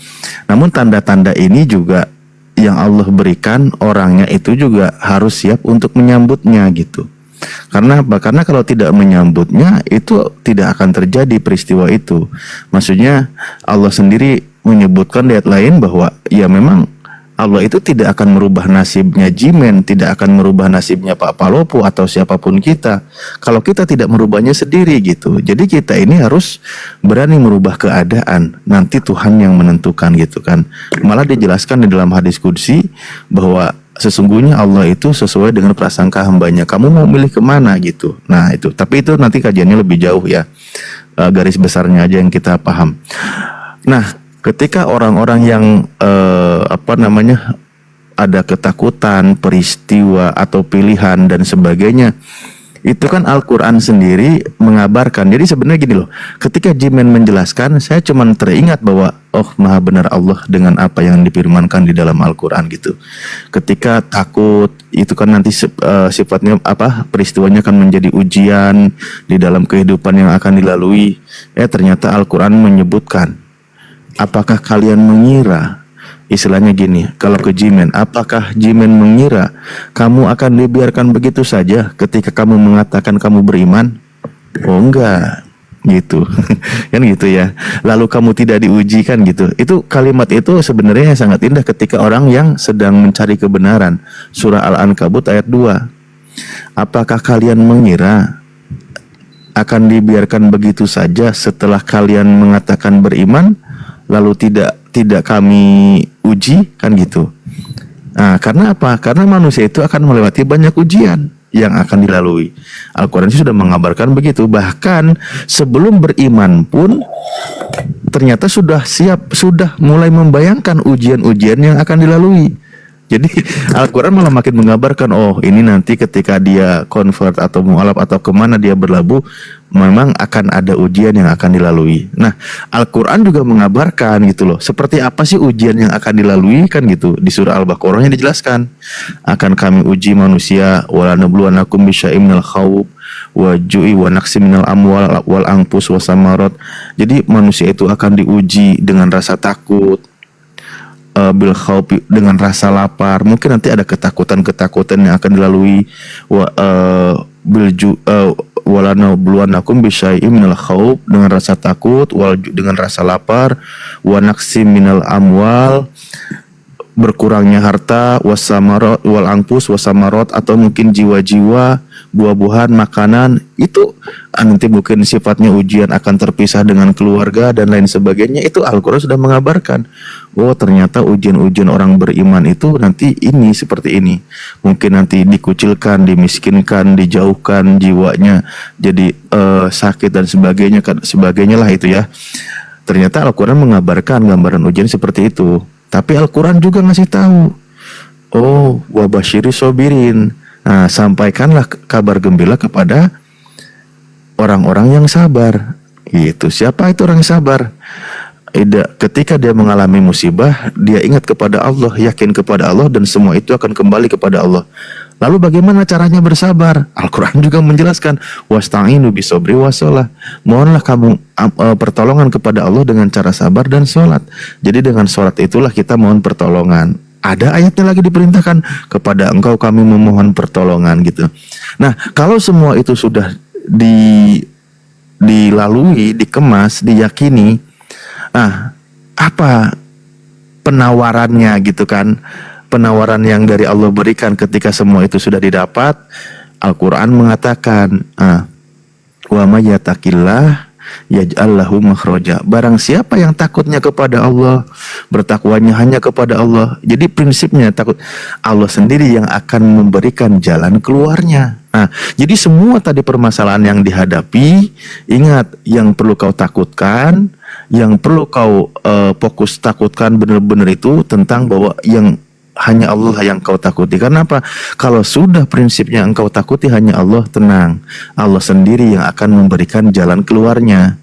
namun tanda-tanda ini juga yang Allah berikan, orangnya itu juga harus siap untuk menyambutnya gitu. Karena apa? Karena kalau tidak menyambutnya, itu tidak akan terjadi peristiwa itu. Maksudnya Allah sendiri menyebutkan di ayat lain bahwa ya memang Allah itu tidak akan merubah nasibnya Jimen, tidak akan merubah nasibnya Pak Palopo atau siapapun kita kalau kita tidak merubahnya sendiri gitu. Jadi kita ini harus berani merubah keadaan. Nanti Tuhan yang menentukan gitu kan. Malah dijelaskan di dalam hadis qudsi bahwa sesungguhnya Allah itu sesuai dengan prasangka hambanya. Kamu mau milih kemana gitu. Nah itu, tapi itu nanti kajiannya lebih jauh ya. Garis besarnya aja yang kita paham. Nah, ketika orang-orang yang ada ketakutan, peristiwa atau pilihan dan sebagainya, itu kan Al-Quran sendiri mengabarkan. Jadi sebenarnya gini loh, ketika Jimen menjelaskan, saya cuma teringat bahwa oh maha benar Allah dengan apa yang difirmankan di dalam Al-Quran gitu. Ketika takut, itu kan nanti sifatnya peristiwanya akan menjadi ujian di dalam kehidupan yang akan dilalui. Ternyata Al-Quran menyebutkan, apakah kalian mengira, istilahnya gini, kalau ke Jimen, apakah Jimen mengira kamu akan dibiarkan begitu saja ketika kamu mengatakan kamu beriman? Oh enggak, gitu. Kan gitu ya. Lalu kamu tidak diuji kan gitu. Itu kalimat itu sebenarnya sangat indah ketika orang yang sedang mencari kebenaran. Surah Al-Ankabut ayat 2. Apakah kalian mengira akan dibiarkan begitu saja setelah kalian mengatakan beriman? Lalu tidak kami uji kan gitu. Nah, karena apa? Karena manusia itu akan melewati banyak ujian yang akan dilalui. Al-Quran sudah mengabarkan begitu. Bahkan sebelum beriman pun ternyata sudah mulai membayangkan ujian-ujian yang akan dilalui. Jadi Al-Quran malah makin mengabarkan, oh ini nanti ketika dia convert atau mu'alaf atau kemana dia berlabuh, memang akan ada ujian yang akan dilalui. Nah, Al-Quran juga mengabarkan gitu loh, seperti apa sih ujian yang akan dilalui kan gitu. Di surah Al-Baqarah yang dijelaskan, akan kami uji manusia, walanabluwanakum bisyai'im minal khawf wa ju'i wa naqsi minal amwal wal anfus wasamarat. Jadi manusia itu akan diuji dengan rasa takut, bil khaufi, dengan rasa lapar. Mungkin nanti ada ketakutan-ketakutan yang akan dilalui, walanabluwannakum bisyai'im minal khauf, dengan rasa takut, dengan rasa lapar, wa naqsi minal amwal, berkurangnya harta, wasamarat wal anfus wasamarat, atau mungkin jiwa-jiwa, buah-buahan, makanan. Itu nanti mungkin sifatnya ujian akan terpisah dengan keluarga dan lain sebagainya. Itu Al-Quran sudah mengabarkan. Oh, ternyata ujian-ujian orang beriman itu nanti ini seperti ini. Mungkin nanti dikucilkan, dimiskinkan, dijauhkan jiwanya, jadi sakit dan sebagainya lah itu ya. Ternyata Al-Quran mengabarkan gambaran ujian seperti itu. Tapi Al-Quran juga ngasih tahu, oh, wabasyiri sobirin. Nah, sampaikanlah kabar gembira kepada orang-orang yang sabar. Gitu. Siapa itu orang sabar? Ketika dia mengalami musibah, dia ingat kepada Allah, yakin kepada Allah, dan semua itu akan kembali kepada Allah. Lalu bagaimana caranya bersabar? Al-Quran juga menjelaskan, wasta'inu bisobri wasolah. Mohonlah kamu pertolongan kepada Allah dengan cara sabar dan sholat. Jadi dengan sholat itulah kita mohon pertolongan. Ada ayatnya lagi diperintahkan, kepada engkau kami memohon pertolongan gitu. Nah, kalau semua itu sudah dilalui, dikemas, diyakini, apa penawarannya gitu kan? Penawaran yang dari Allah berikan ketika semua itu sudah didapat. Al-Quran mengatakan, wa may yattaqillah yaj'al lahu makhraja. Barang siapa yang takutnya kepada Allah, bertakwanya hanya kepada Allah. Jadi prinsipnya takut Allah sendiri yang akan memberikan jalan keluarnya. Jadi semua tadi permasalahan yang dihadapi, ingat yang perlu kau takutkan, yang perlu kau fokus takutkan benar-benar itu tentang bahwa yang hanya Allah yang kau takuti. Karena apa? Kalau sudah prinsipnya engkau takuti hanya Allah, tenang, Allah sendiri yang akan memberikan jalan keluarnya.